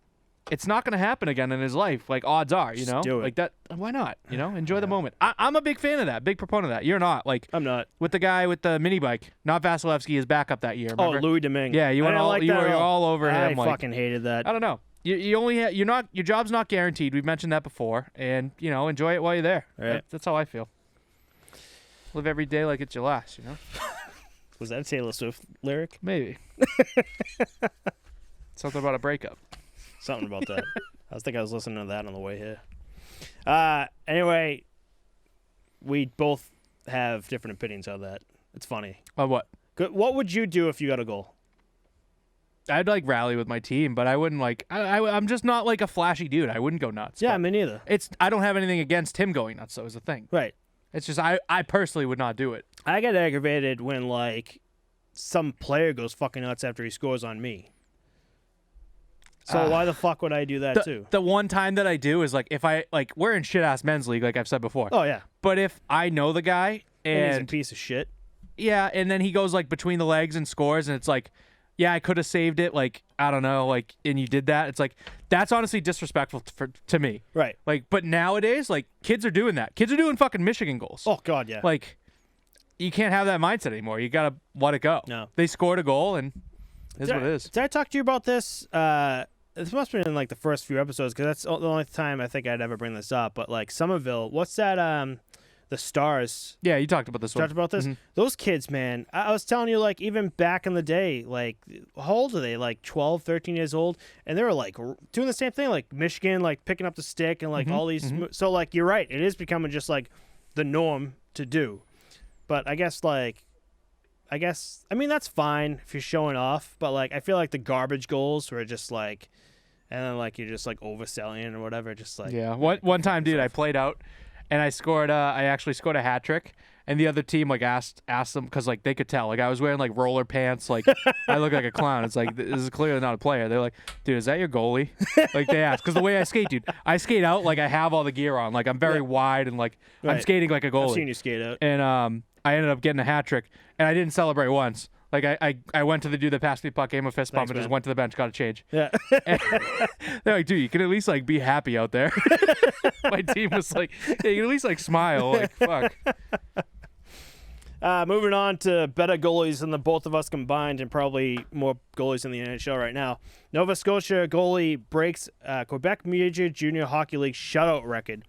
it's not going to happen again in his life. Like odds are, you know, do it. like that. Why not? You know, enjoy the moment. I'm a big fan of that. Big proponent of that. You're not. Like I'm not. with the guy with the mini bike, not Vasilevsky, his backup that year. Remember? Oh, Louis Domingue. Yeah, you went were all over him. I like, fucking hated that. I don't know. You only you're not your job's not guaranteed. We've mentioned that before, and you know, enjoy it while you're there. Right. That's how I feel. Live every day like it's your last. You know. Was that a Taylor Swift lyric? Maybe. Something about a breakup. Something about that. I was listening to that on the way here. Anyway, we both have different opinions on that. It's funny. What? What would you do if you got a goal? I'd like rally with my team, but I wouldn't like. I'm just not like a flashy dude. I wouldn't go nuts. Yeah, but me neither. I don't have anything against him going nuts. Though is the thing. Right. It's just I personally would not do it. I get aggravated when like some player goes fucking nuts after he scores on me. So why the fuck would I do that too? The one time that I do is like if I like we're in shit ass men's league, like I've said before. Oh yeah. But if I know the guy And he's a and piece of shit. yeah, and then he goes like between the legs and scores, and it's like, yeah, I could have saved it. Like I don't know, like, and you did that. It's like that's honestly disrespectful to me. Right. Like, but nowadays, like kids are doing that. Kids are doing fucking Michigan goals. Oh god, yeah. Like, you can't have that mindset anymore. You gotta let it go. No. They scored a goal, and it's what it is. Did I talk to you about this? This must have been in like the first few episodes because that's the only time I think I'd ever bring this up. But like Somerville, what's that? The Stars. Yeah, you talked about this one. Talked about this. Those kids, man. I was telling you, like even back in the day, like how old are they? Like 12, 13 years old, and they were like doing the same thing, like Michigan, like picking up the stick and like all these. So like you're right, it is becoming just like the norm to do. But I mean that's fine if you're showing off, but like I feel like the garbage goals were just like, and then like you're just like overselling or whatever, just like Yeah, one time, dude, I played out, and I scored. I actually scored a hat trick, and the other team like asked them because like they could tell like I was wearing like roller pants, like I look like a clown. It's like this is clearly not a player. They're like, dude, is that your goalie? Like they asked because the way I skate, dude, I skate out like I have all the gear on, like I'm very wide and like I'm Right. skating like a goalie. I've seen you skate out. And I ended up getting a hat trick, and I didn't celebrate once. Like I went to the pass me puck, gave him a fist bump, and just man. went to the bench, got a change. Yeah. And they're like, dude, you can at least like be happy out there. My team was like, yeah, you can at least like smile. Like, fuck. Moving on to better goalies than the both of us combined, and probably more goalies in the NHL right now. Nova Scotia goalie breaks Quebec Major Junior Hockey League shutout record.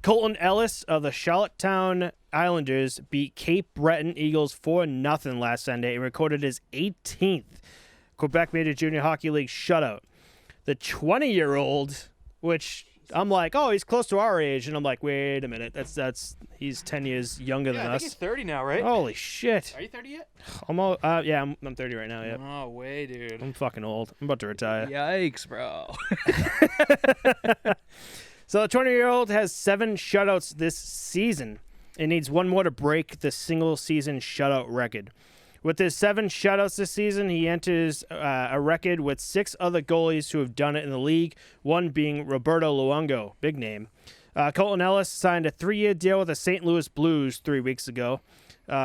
Colton Ellis of the Charlottetown Islanders beat Cape Breton Eagles 4-0 last Sunday and recorded his 18th Quebec Major Junior Hockey League shutout. The 20-year-old, which I'm like, oh, he's close to our age, and I'm like, wait a minute, that's he's 10 years younger than I us. think he's 30 now, right? Holy shit! Are you 30 yet? Almost. Yeah, I'm 30 right now. Yeah, No way, dude. I'm fucking old. I'm about to retire. Yikes, bro. So the 20-year-old has 7 shutouts this season and needs one more to break the single-season shutout record. With his 7 shutouts this season, he enters a record with 6 other goalies who have done it in the league, one being Roberto Luongo, big name. Colton Ellis signed a 3-year deal with the St. Louis Blues 3 weeks ago.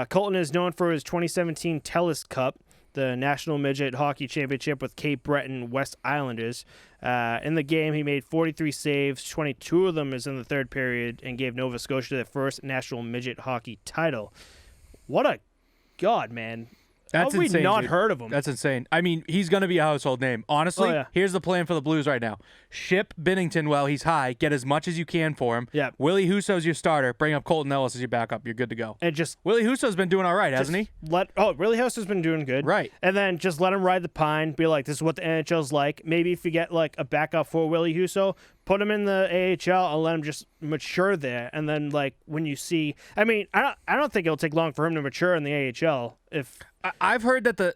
Colton is known for his 2017 TELUS Cup, the National Midget Hockey Championship with Cape Breton West Islanders. In the game, he made 43 saves, 22 of them is in the third period, and gave Nova Scotia their first National Midget Hockey title. What a god, man. That's How have insane, we not dude. heard of him? That's insane. I mean, he's going to be a household name. Honestly, Oh, yeah. here's the plan for the Blues right now. Ship Binnington while he's high. Get as much as you can for him. Yeah. Willie Husso's your starter. Bring up Colton Ellis as your backup. You're good to go. And just Willie Husso's been doing all right, hasn't he? Really House has been doing good. Right. And then just let him ride the pine. Be like, this is what the NHL's like. Maybe if you get like a backup for Willie Husso, put him in the AHL and let him just mature there. And then like when you see, I mean, I don't think it'll take long for him to mature in the AHL. If I've heard that the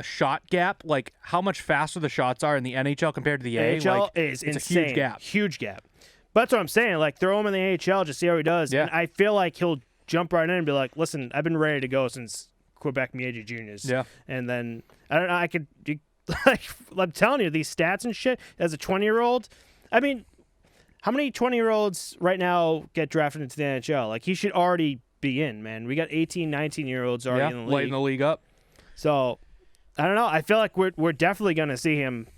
shot gap, like how much faster the shots are in the NHL compared to the AHL like, is it's insane. a huge gap. Huge gap. But that's what I'm saying. Like throw him in the AHL, just see how he does. Yeah. And I feel like he'll jump right in and be like, listen, I've been ready to go since Quebec Major Juniors. Yeah. And then I don't know. I'm telling you, these stats and shit. As a 20-year-old, I mean, how many 20-year-olds right now get drafted into the NHL? Like, he should already be in, man. We got 18, 19-year-olds already in the league. Lighting the league up. So, I don't know. I feel like we're definitely going to see him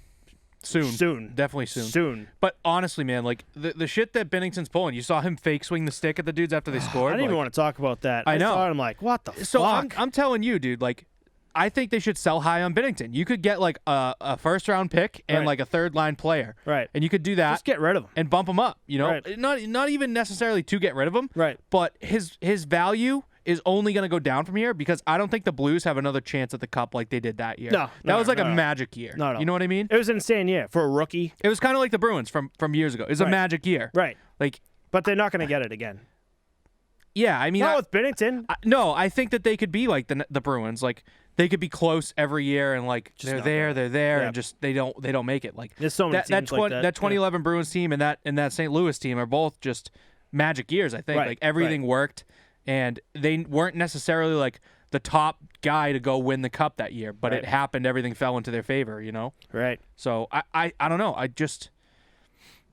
soon. Definitely soon. But honestly, man, like, the shit that Binnington's pulling, you saw him fake swing the stick at the dudes after they scored. I didn't even want to talk about that. I know. I'm like, what the fuck? So I'm telling you, dude, like, I think they should sell high on Binnington. You could get like a first-round pick and like a third-line player, right? And you could do that. Just get rid of him and bump him up. You know, right. not even necessarily to get rid of him, right? But his value is only going to go down from here because I don't think the Blues have another chance at the Cup like they did that year. That was like a magic year. No. You know what I mean? It was an insane year for a rookie. It was kind of like the Bruins from years ago. It was a magic year, right? Like, but they're not going to get it again. Yeah, I mean, not with Binnington. I think that they could be like the Bruins, like. They could be close every year, and like just they're there, and just they don't make it. Like there's so many teams like that. That 2011 Bruins team and that St. Louis team are both just magic years. I think like everything worked, and they weren't necessarily like the top guy to go win the Cup that year, but it happened. Everything fell into their favor, you know. Right. So I don't know.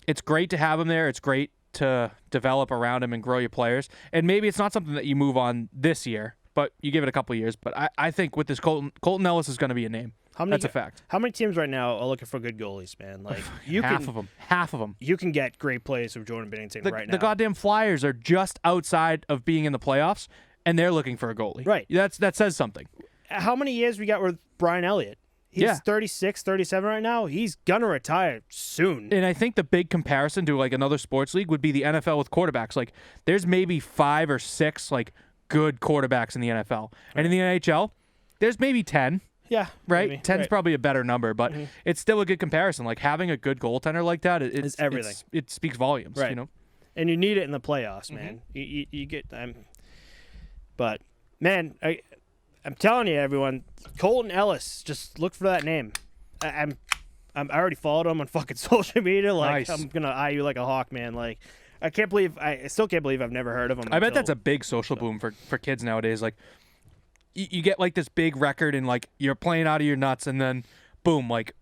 It's great to have him there. It's great to develop around him and grow your players, and maybe it's not something that you move on this year. But you give it a couple of years. But I think with this Colton Ellis is going to be a name. That's a fact. How many teams right now are looking for good goalies, man? Like half of them. You can get great plays from Jordan Binnington right now. The goddamn Flyers are just outside of being in the playoffs, and they're looking for a goalie. Right. That says something. How many years we got with Brian Elliott? He's 36, 37 right now. He's going to retire soon. And I think the big comparison to like another sports league would be the NFL with quarterbacks. Like there's maybe 5 or 6 like good quarterbacks in the NFL. And in the NHL, there's maybe 10. Yeah. Right? 10's probably a better number, but it's still a good comparison. Like having a good goaltender like that, it's everything. It speaks volumes, you know? And you need it in the playoffs, man. You get but man, I'm telling you, everyone, Colton Ellis, just look for that name. I already followed him on fucking social media. Like I'm gonna eye you like a hawk, man. Like I still can't believe I've never heard of him. I bet that's a big social boom for kids nowadays. Like, you get like this big record and like you're playing out of your nuts, and then boom, like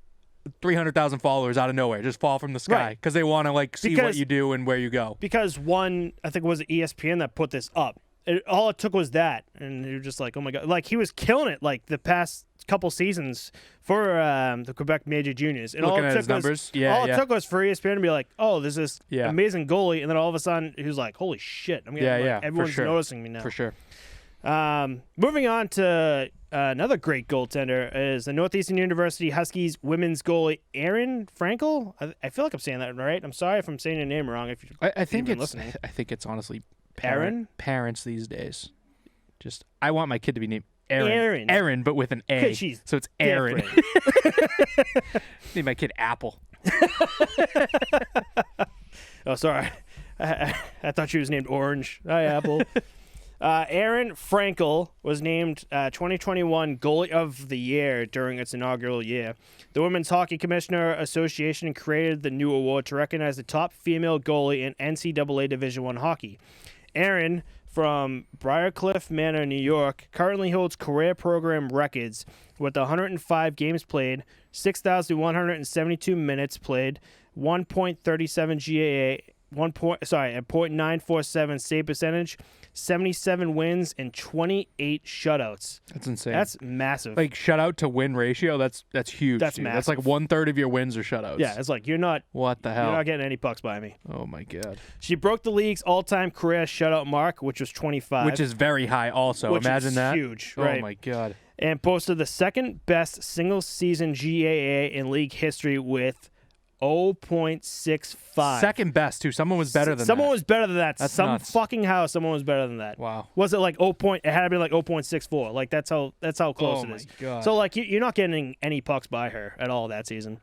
300,000 followers out of nowhere just fall from the sky because they want to like see what you do and where you go. Because I think it was ESPN that put this up. All it took was that, and you're just like, oh my god, like he was killing it like the past couple seasons for the Quebec Major Juniors. And looking at his numbers, it took was for ESPN to be like, oh, there's this amazing goalie, and then all of a sudden he was like, holy shit, I'm getting everyone's noticing me now. For sure. Moving on to another great goaltender is the Northeastern University Huskies women's goalie Aerin Frankel. I feel like I'm saying that right. I'm sorry if I'm saying your name wrong. I think it's honestly parents these days. Just I want my kid to be named Aerin, but with an A. So it's Aerin. Name my kid Apple. Oh, sorry. I thought she was named Orange. Hi, Apple. Aerin Frankel was named 2021 Goalie of the Year during its inaugural year. The Women's Hockey Commissioner Association created the new award to recognize the top female goalie in NCAA Division I hockey. Aerin, from Briarcliff Manor, New York, currently holds career program records with 105 games played, 6,172 minutes played, 1.37 GAA, a .947 save percentage, 77 wins, and 28 shutouts. That's insane. That's massive. Like shutout to win ratio, that's huge. That's dude. massive. That's like 1/3 of your wins are shutouts. Yeah, it's like you're not. What the hell? You're not getting any pucks by me. Oh my god. She broke the league's all-time career shutout mark, which was 25, which is very high. Also, imagine that. Huge. Right? Oh my god. And posted the second best single-season GAA in league history with 0.65. Second best too. Someone was better than that. Someone was better than that. That's some nuts. Fucking how someone was better than that. Wow. Was it like It had to be like 0.64. Like that's how close it is. Oh my god. So like you're not getting any pucks by her at all that season.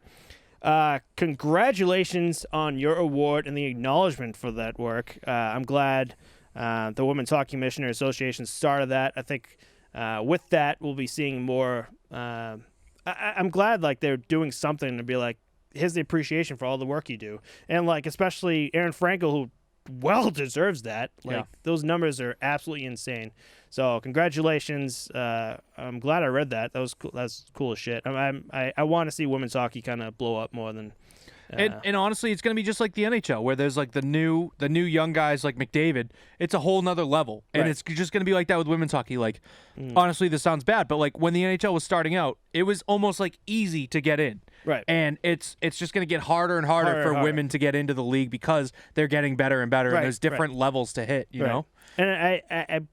Congratulations on your award and the acknowledgement for that work. I'm glad the Women's Hockey Commissioner Association started that. I think with that we'll be seeing more. I'm glad like they're doing something to be like, here's the appreciation for all the work you do. And like especially Aerin Frankel, who well deserves that. Like those numbers are absolutely insane. So congratulations. I'm glad I read that. That was cool. That's cool as shit. I want to see women's hockey kind of blow up more than. And honestly, it's going to be just like the NHL, where there's like the new young guys like McDavid. It's a whole nother level, and it's just going to be like that with women's hockey. Like, honestly, this sounds bad, but like when the NHL was starting out, it was almost like easy to get in. Right. And it's just going to get harder and harder for women to get into the league because they're getting better and better, and there's different levels to hit. You know. And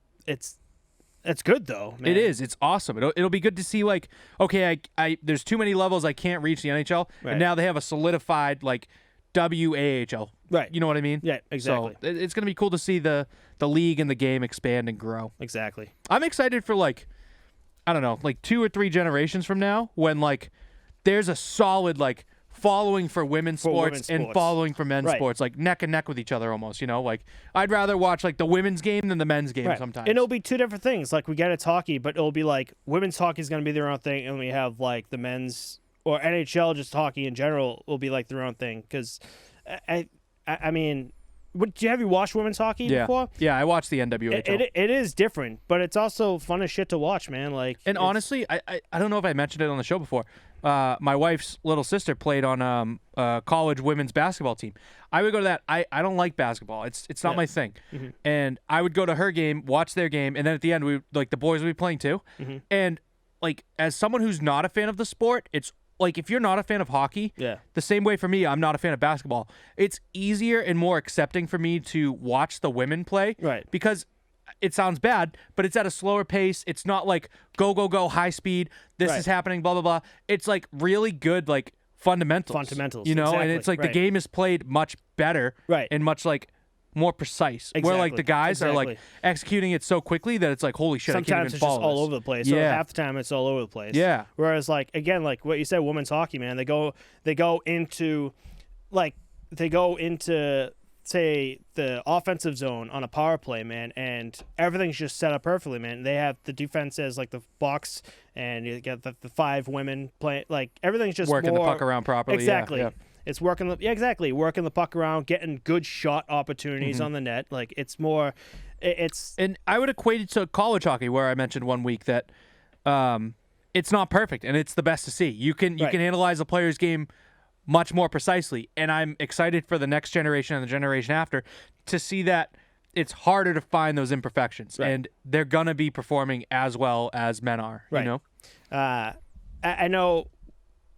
it's good though, man. It is. It's awesome. It'll be good to see, like, okay, I there's too many levels I can't reach the NHL, and now they have a solidified like WAHL. Right. You know what I mean? Yeah, exactly. So it's gonna be cool to see the league and the game expand and grow. Exactly. I'm excited for like, I don't know, like 2 or 3 generations from now when like there's a solid like following for women's sports and following for men's sports, like neck and neck with each other almost, you know? Like, I'd rather watch, like, the women's game than the men's game sometimes. And it'll be 2 different things. Like, we get it's hockey, but it'll be, like, women's hockey is going to be their own thing, and we have, like, the men's or NHL, just hockey in general, will be, like, their own thing. Because, I mean, have you watched women's hockey before? Yeah, I watched the NWHL. It is different, but it's also fun as shit to watch, man. Like, and honestly, I don't know if I mentioned it on the show before. My wife's little sister played on a college women's basketball team. I would go to that. I don't like basketball. It's not my thing. Mm-hmm. And I would go to her game, watch their game, and then at the end, the boys would be playing too. Mm-hmm. And like, as someone who's not a fan of the sport, it's like, if you're not a fan of hockey, the same way for me, I'm not a fan of basketball. It's easier and more accepting for me to watch the women play, because it sounds bad, but it's at a slower pace. It's not like go, go, go, high speed. This is happening, blah, blah, blah. It's like really good, like fundamentals. You know, and it's like the game is played much better and much like more precise. Where like the guys are like executing it so quickly that it's like, holy shit, sometimes I can't even follow just all over the place. So half the time it's all over the place. Yeah. Whereas like, again, like what you said, women's hockey, man, they go into say the offensive zone on a power play, man, and everything's just set up perfectly, man. They have the defense as like the box, and you get the 5 women playing, like everything's just working the puck around properly. Exactly. Yeah. It's working working the puck around, getting good shot opportunities on the net. Like it's more, and I would equate it to college hockey, where I mentioned one week that it's not perfect, and it's the best to see. You can analyze a player's game much more precisely, and I'm excited for the next generation and the generation after to see that it's harder to find those imperfections, and they're gonna be performing as well as men are. You know, I know.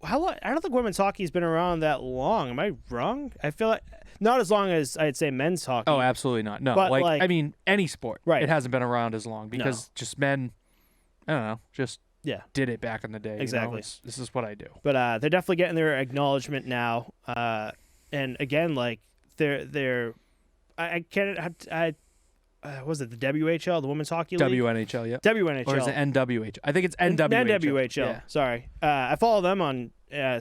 How long? I don't think women's hockey's been around that long. Am I wrong? I feel like not as long as I'd say men's hockey. Oh, absolutely not. No, but like I mean, any sport, it hasn't been around as long because just men. I don't know, just. Did it back in the day. Exactly. You know? This is what I do. But they're definitely getting their acknowledgement now. And again, like they're was it the WHL, the Women's Hockey League? WNHL, yeah. WNHL. Or is it NWHL? I think it's NWHL. NWHL. Yeah. Sorry. I follow them on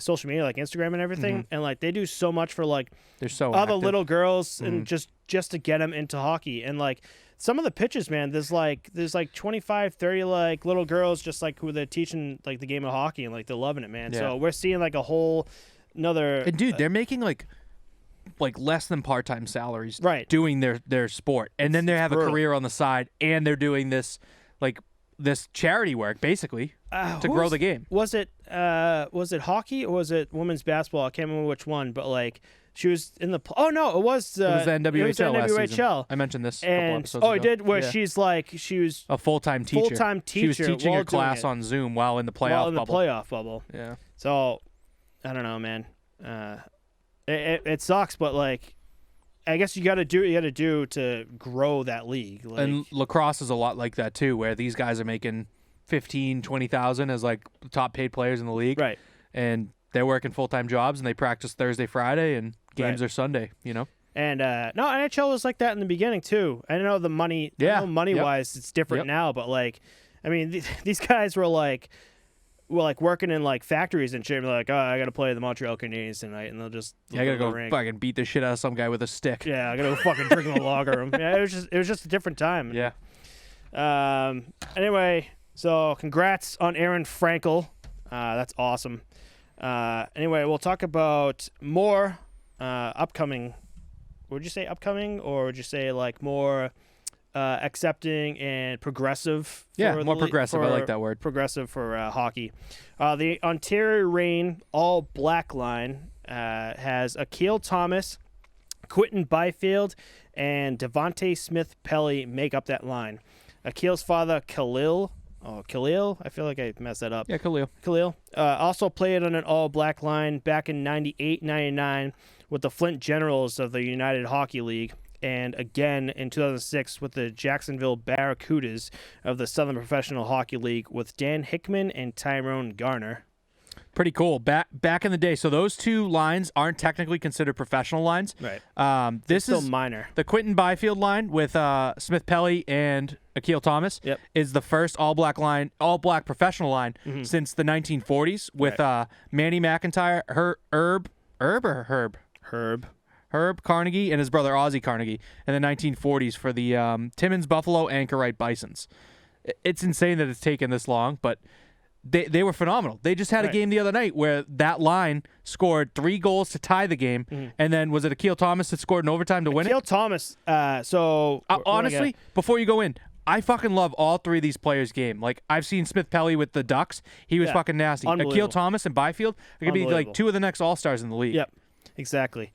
social media, like Instagram and everything, and like they do so much for like they're so other active. Little girls and just to get them into hockey. And like some of the pitches, man, there's like 25, 30 like little girls just like who they're teaching like the game of hockey, and like they're loving it, man. Yeah. So we're seeing like a whole another. And dude, they're making like less than part-time salaries doing their sport, and then they have a career on the side, and they're doing this charity work basically to grow the game. Was it hockey or was it women's basketball? I can't remember which one, but like she was in the. Oh no, it was the NWHL. It was the last NWHL. Season. I mentioned this. A couple episodes ago. I did. Where she was a full-time teacher. She was teaching her class on Zoom while in the playoff bubble. Yeah. So I don't know, man. It sucks, but like, I guess you got to do to grow that league. Like, and lacrosse is a lot like that too, where these guys are making 15,000, 20,000 as like the top paid players in the league, right? And they're working full-time jobs, and they practice Thursday, Friday, and games are Sunday. You know. And no, NHL was like that in the beginning too. I know the money, money-wise, it's different now, but like, I mean, these guys were like working in like factories and shit. And like, oh, I got to play the Montreal Canadiens tonight, and they'll just I gotta go fucking beat the shit out of some guy with a stick. Yeah, I gotta go fucking drink in the locker room. Yeah, it was just a different time. Yeah. Anyway, so congrats on Aerin Frankel. That's awesome. Anyway, we'll talk about more upcoming would you say upcoming, or would you say like more accepting and progressive? Yeah, more progressive. I like that word. Progressive for hockey. The Ontario Reign all black line has Akil Thomas, Quentin Byfield, and Devontae Smith-Pelly make up that line. Akil's father, Khalil, I feel like I messed that up. Yeah, Khalil. Also played on an all-black line back in 98-99 with the Flint Generals of the United Hockey League, and again in 2006 with the Jacksonville Barracudas of the Southern Professional Hockey League with Dan Hickman and Tyrone Garner. Pretty cool. Back in the day, so those two lines aren't technically considered professional lines. Right. This still is minor. The Quentin Byfield line with Smith-Pelly and Akil Thomas is the first all black professional line since the 1940s with Manny McIntyre, Herb Carnegie, and his brother Ozzie Carnegie in the 1940s for the Timmins Buffalo Anchorite Bisons. It's insane that it's taken this long, but they were phenomenal. They just had a game the other night where that line scored 3 goals to tie the game, and then was it Akil Thomas that scored in overtime to win it? Akil Thomas, honestly, before you go in, I fucking love all 3 of these players' game. Like, I've seen Smith-Pelly with the Ducks. He was fucking nasty. Akil Thomas and Byfield are going to be like 2 of the next All-Stars in the league. Yep, exactly.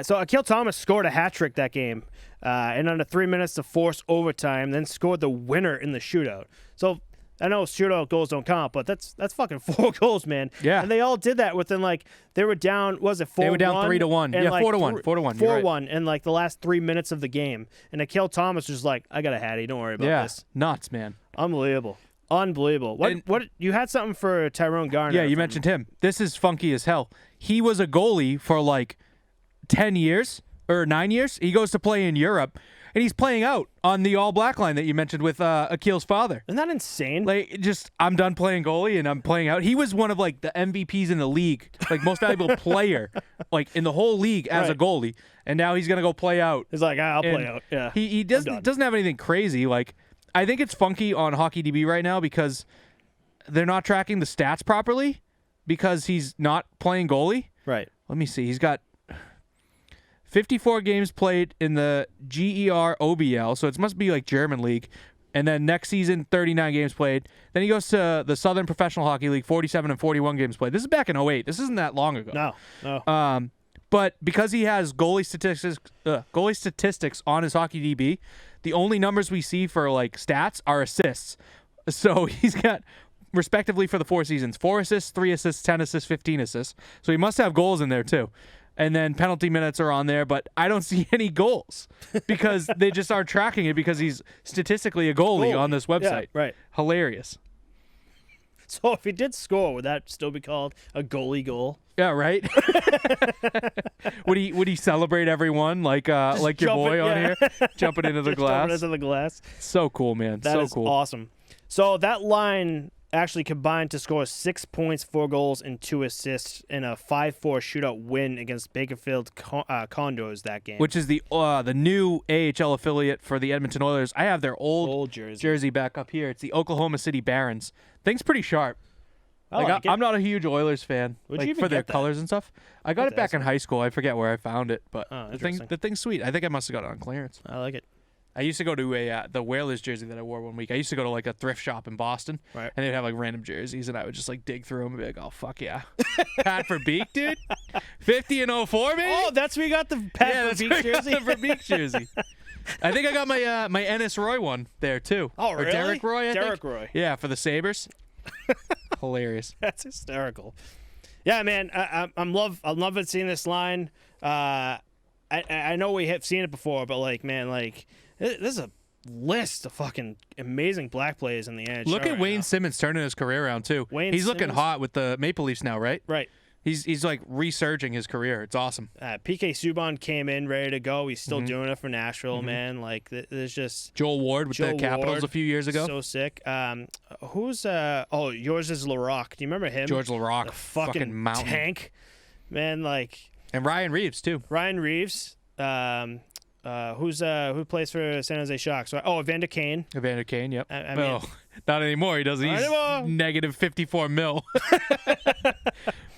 So Akil Thomas scored a hat trick that game, and under 3 minutes to force overtime, then scored the winner in the shootout. So I know shootout goals don't count, but that's fucking 4 goals, man. Yeah. And they all did that within, like, they were down, was it 4-1? They were down 3-1. Yeah, like 4-1. 4-1. 4-1 in, like, the last 3 minutes of the game. And Akil Thomas was like, I got a hattie. Don't worry about this. Nuts, man. Unbelievable. What you had something for Tyrone Garner. Yeah, you mentioned him. This is funky as hell. He was a goalie for, like, 10 years or 9 years. He goes to play in Europe. And he's playing out on the all-black line that you mentioned with Akil's father. Isn't that insane? Like, I'm done playing goalie and I'm playing out. He was one of, like, the MVPs in the league, like, most valuable player, like, in the whole league as a goalie. And now he's going to go play out. He's like, I'll play out. Yeah. He doesn't have anything crazy. Like, I think it's funky on HockeyDB right now because they're not tracking the stats properly because he's not playing goalie. Right. Let me see. He's got 54 games played in the GER OBL, so it must be like German league. And then next season, 39 games played. Then he goes to the Southern Professional Hockey League, 47 and 41 games played. This is back in 2008. This isn't that long ago. No. But because he has goalie statistics on his HockeyDB, the only numbers we see for like stats are assists. So he's got, respectively for the 4 seasons, 4 assists, 3 assists, 10 assists, 15 assists. So he must have goals in there too. And then penalty minutes are on there, but I don't see any goals because they just aren't tracking it because he's statistically a goalie on this website. Yeah, right. Hilarious. So if he did score, would that still be called a goalie goal? Yeah, right. Would he celebrate everyone like your boy on here jumping into the glass? Jumping into the glass. So cool, man. That is cool. Awesome. So that line actually combined to score 6 points, 4 goals, and 2 assists in a 5-4 shootout win against Bakersfield Condors that game. Which is the new AHL affiliate for the Edmonton Oilers. I have their old jersey back up here. It's the Oklahoma City Barons. Thing's pretty sharp. I'm not a huge Oilers fan for their colors and stuff. I got it back in high school. I forget where I found it, but the thing's sweet. I think I must have got it on clearance. I like it. I used to go to the Whalers jersey that I wore one week. I used to go to like a thrift shop in Boston, and they'd have like random jerseys, and I would just like dig through them and be like, "Oh fuck yeah, Pat Verbeek, dude, 50 and 04, baby." Oh, that's where you got the Pat Verbeek jersey. The Verbeek jersey. I think I got my Ennis Roy one there too. Oh really? Or Derek Roy. I Derek think. Roy. Yeah, for the Sabres. Hilarious. That's hysterical. Yeah, man, I'm loving seeing this line. I know we have seen it before, but like, man, like. This is a list of fucking amazing black players in the NHL. Look at Wayne Simmons turning his career around too. He's looking hot with the Maple Leafs now, right? Right. He's like resurging his career. It's awesome. PK Subban came in ready to go. He's still doing it for Nashville, man. Like there's just Joel Ward with the Capitals a few years ago. So sick. Who's yours is Larocque. Do you remember him? George Larocque, the fucking mountain tank, man. Like and Ryan Reeves too. Ryan Reeves. Who plays for San Jose Sharks? Evander Kane. Evander Kane, yep. I mean, not anymore. He doesn't. He's negative 54 mil.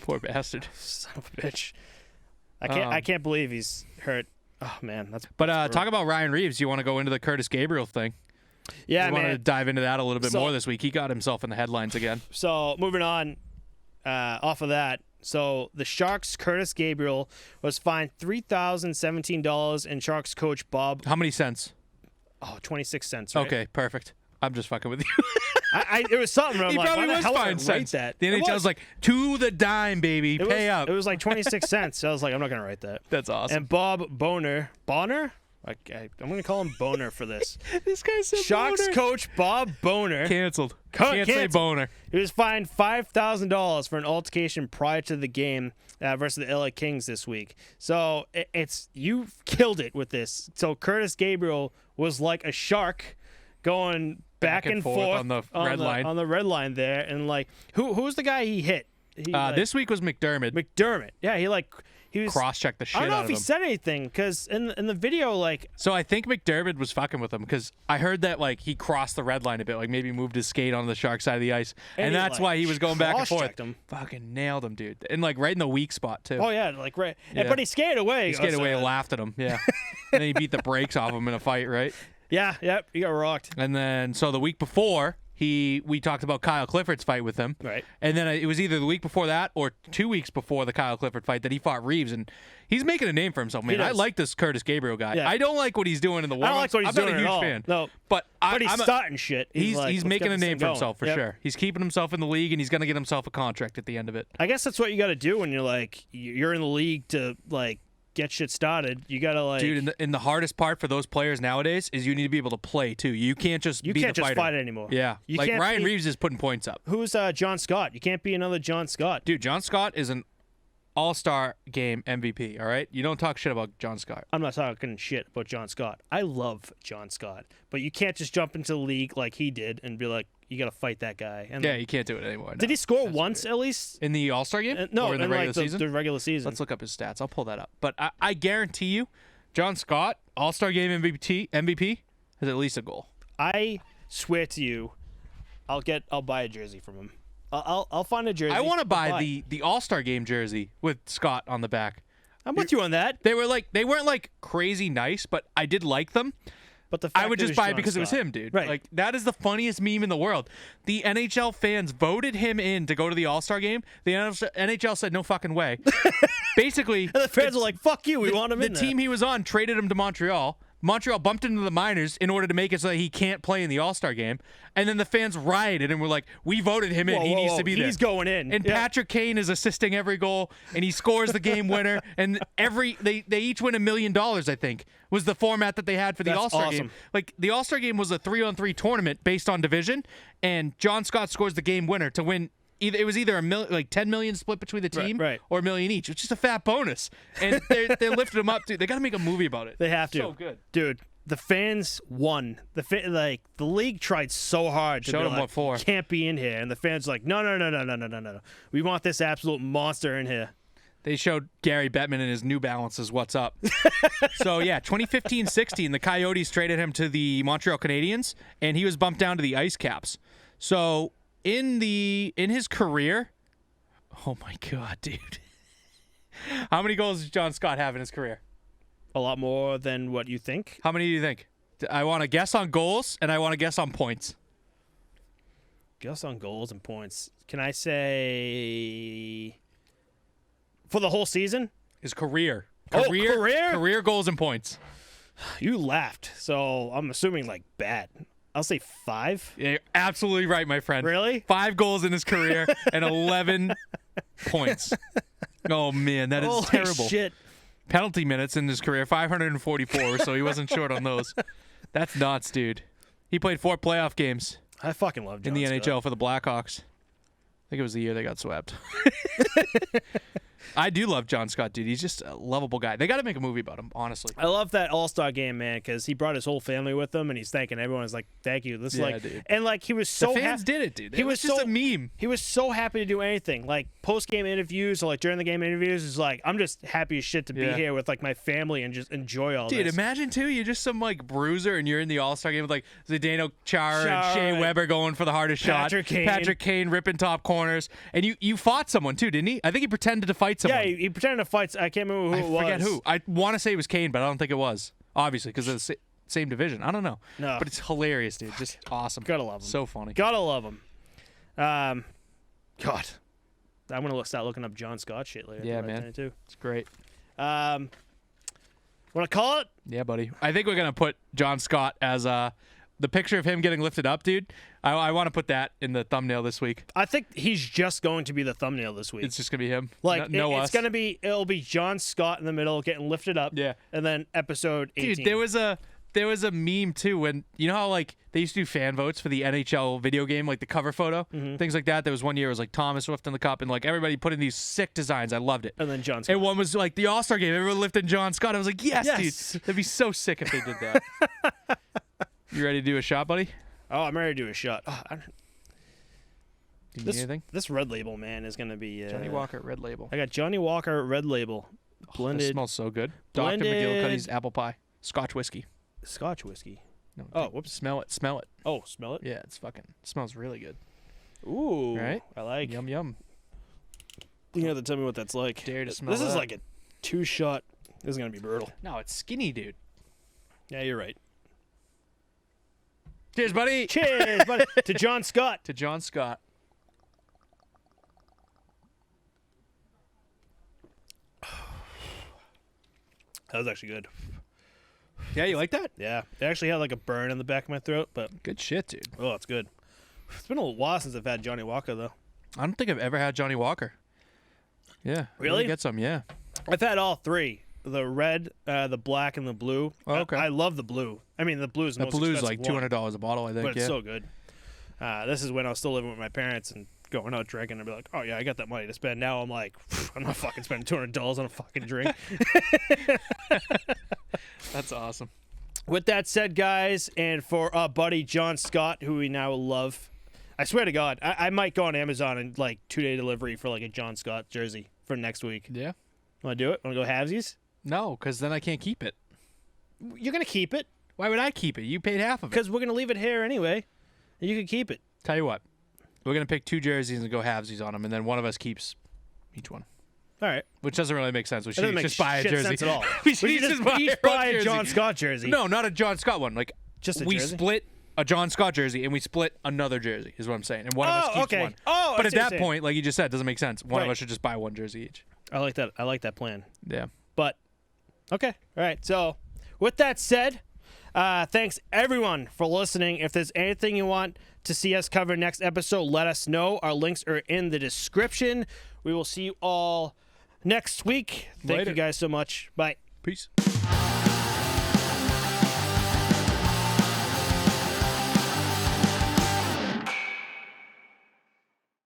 Poor bastard. Son of a bitch. I can't believe he's hurt Oh man, But talk about Ryan Reeves. You want to go into the Curtis Gabriel thing? Yeah, I wanted to dive into that a little bit more this week. He got himself in the headlines again. So moving on, off of that. So the Sharks' Curtis Gabriel was fined $3,017, and Sharks coach Bob. How many cents? 26 cents. Right? Okay, perfect. I'm just fucking with you. It was something. Where I'm he like, probably why the was hell fined did I write cents. that? The NHL was like, to the dime, baby. Pay up. It was like 26 cents. So I was like, I'm not gonna write that. That's awesome. And Bob Bonner. I'm going to call him Boner for this. This guy said Sharks Boner. coach Bob Boner. Canceled. Can't say Boner. He was fined $5,000 for an altercation prior to the game versus the LA Kings this week. So you killed it with this. So Curtis Gabriel was like a shark going back and forth on the red line. On the red line there. And like, who's the guy he hit? This week was McDermott. Yeah, he was cross-checked the shit out of him. I don't know if he said anything because in the video, like. So I think McDermott was fucking with him because I heard that like he crossed the red line a bit, like maybe moved his skate on the Shark side of the ice, and that's why he was going back and forth. Him. Fucking nailed him, dude, and like right in the weak spot too. Oh yeah, like right. Yeah. But he skated away. He skated away and laughed at him. Yeah, and then he beat the brakes off him in a fight, right? Yeah. Yep. He got rocked. And then so the week before. We talked about Kyle Clifford's fight with him. Right. And then it was either the week before that or 2 weeks before the Kyle Clifford fight that he fought Reeves. And he's making a name for himself, man. I like this Curtis Gabriel guy. Yeah. I don't like what he's doing in the warm-ups. I don't like what he's doing I'm not a huge fan. No. But he's starting shit. He's making a name for himself, for sure. He's keeping himself in the league, and he's going to get himself a contract at the end of it. I guess that's what you got to do when you're in the league to, like, get shit started. You gotta like, dude. And the hardest part for those players nowadays is you need to be able to play too. You can't just be the fighter. You can't just fight anymore. Yeah, like Ryan Reeves is putting points up. Who's John Scott? You can't be another John Scott, dude. John Scott is an all-star game MVP. All right, you don't talk shit about John Scott. I'm not talking shit about John Scott. I love John Scott, but you can't just jump into the league like he did and be like, you got to fight that guy. And yeah, you can't do it anymore. No. Did he score once at least in the All-Star game? No, or in the regular season. The regular season. Let's look up his stats. I'll pull that up. But I guarantee you, John Scott, All-Star game MVP, has at least a goal. I swear to you, I'll buy a jersey from him. I'll find a jersey. I want to buy the All-Star game jersey with Scott on the back. I'm with you on that. They weren't like crazy nice, but I did like them. But I would just buy it because it was him, dude. Right. Like, that is the funniest meme in the world. The NHL fans voted him in to go to the All-Star game. The NHL said, no fucking way. Basically. And the fans were like, fuck you, we want him in there. The team he was on traded him to Montreal. Montreal bumped into the minors in order to make it so that he can't play in the All-Star game. And then the fans rioted and were like, we voted him in. He needs to be there. He's going in. And Patrick Kane is assisting every goal, and he scores the game winner. And they each win $1 million, I think, was the format that they had for the All-Star game. Like, the All-Star game was a 3-on-3 tournament based on division, and John Scott scores the game winner to win. It was either $10 million split between the team or $1 million each, which is a fat bonus. And they're lifting him up, dude. They got to make a movie about it. They have to. So good, dude. The fans won. The league tried so hard to show be them like, what for. Can't be in here, and the fans were like, no. We want this absolute monster in here. They showed Gary Bettman in his New Balances. What's up? So yeah, 2015-16, the Coyotes traded him to the Montreal Canadiens, and he was bumped down to the Ice Caps. So in his career, oh my god, dude, how many goals does John Scott have in his career? A lot more than what you think. How many do you think? I want to guess on goals, and I want to guess on points. Guess on goals and points. Can I say for the whole season? His career. Career goals and points. You laughed, so I'm assuming like bad. I'll say 5. Yeah, you're absolutely right, my friend. Really? 5 goals in his career and 11 points. Oh man, that is Holy terrible. Shit. Penalty minutes in his career, 544, so he wasn't short on those. That's nuts, dude. He played 4 playoff games. I fucking love John in the Scott. NHL for the Blackhawks. I think it was the year they got swept. I do love John Scott, dude. He's just a lovable guy. They got to make a movie about him, honestly. I love that All-Star game, man, because he brought his whole family with him, and he's thanking everyone. He's like, "Thank you." This dude. And like he was so the fans did it, dude. He was just a meme. He was so happy to do anything, like post-game interviews or like during the game interviews. Is like, I'm just happy as shit to be here with like my family and just enjoy all this. Dude, imagine too, you're just some like bruiser, and you're in the All-Star game with like Zdeno Chara and Shea Weber going for the hardest shot. Patrick Kane ripping top corners, and you fought someone too, didn't he? I think he pretended to fight fight someone. Yeah, he pretended to fight. I can't remember who it was. I forget who. I want to say it was Kane, but I don't think it was. Obviously, because of the same division. I don't know. No. But it's hilarious, dude. Just awesome. Gotta love him. So funny. Gotta love him. God. I'm going to start looking up John Scott shit later. Yeah, man. Too. It's great. Want to call it? Yeah, buddy. I think we're going to put John Scott as the picture of him getting lifted up, dude. I want to put that in the thumbnail this week. I think he's just going to be the thumbnail this week. It's just going to be him. Like, no it's going to be, it'll be John Scott in the middle getting lifted up. Yeah. And then episode 18. Dude, there was a meme too when you know how like they used to do fan votes for the NHL video game, like the cover photo, things like that. There was one year it was like Thomas Swift in the cup, and like everybody put in these sick designs. I loved it. And then John Scott. And one was like the All-Star game. Everyone lifted John Scott. I was like, yes, dude. That'd be so sick if they did that. You ready to do a shot, buddy? Oh, I'm ready to do a shot. Oh, Do you need anything? This Red Label, man, is going to be... Johnny Walker Red Label. I got Johnny Walker Red Label. Blended. This smells so good. Blended. Dr. McGillicuddy's apple pie. Scotch whiskey. Scotch whiskey. No, Oh, whoops. Smell it. Smell it. Oh, smell it? Yeah, it smells really good. Ooh. Right? I like. Yum, yum. You have to tell me what that's like. Dare to smell This is that. like a 2-shot. This is going to be brutal. No, it's skinny, dude. Yeah, you're right. Cheers, buddy. Cheers, buddy. To John Scott. To John Scott. That was actually good. Yeah, you like that? Yeah. It actually had like a burn in the back of my throat, but Good shit, dude. oh, it's good. It's been a little while since I've had Johnny Walker, though. I don't think I've ever had Johnny Walker. Yeah. Really? Get some, yeah. I've had all three. The red, the black, and the blue. Oh, okay. I love the blue. I mean, the blue is the The most blue's expensive like one, $200 a bottle, I think. but it's yeah. so good. This is when I was still living with my parents and going out drinking and be like, oh, yeah, I got that money to spend. Now I'm like, I'm not fucking spending $200 on a fucking drink. That's awesome. With that said, guys, and for our buddy John Scott, who we now love, I swear to God, I might go on Amazon and like 2-day delivery for like a John Scott jersey for next week. Yeah. Want to do it? Want to go halvesies? No, because then I can't keep it. You're going to keep it Why would I keep it? You paid half of it. because we're going to leave it here anyway. And you can keep it. Tell you what. We're going to pick 2 jerseys and go halvesies on them, and then one of us keeps each one. All right. Which doesn't really make sense. We That should doesn't make just buy a shit jersey. sense at all. We should We should just just each our own buy a jersey. John Scott jersey. No, not a John Scott one. Like Just a we jersey? split a John Scott jersey and we split another jersey. Is what I'm saying. And one of us keeps okay. one. Oh, I but at see what you're that saying. point, like you just said, it doesn't make sense. One of Right. us should just buy one jersey each. I like that. I like that plan. Yeah. But okay, all right. So with that said, thanks everyone for listening. If there's anything you want to see us cover next episode, let us know. Our links are in the description. We will see you all next week. Thank Later. you guys so much. Bye. Peace.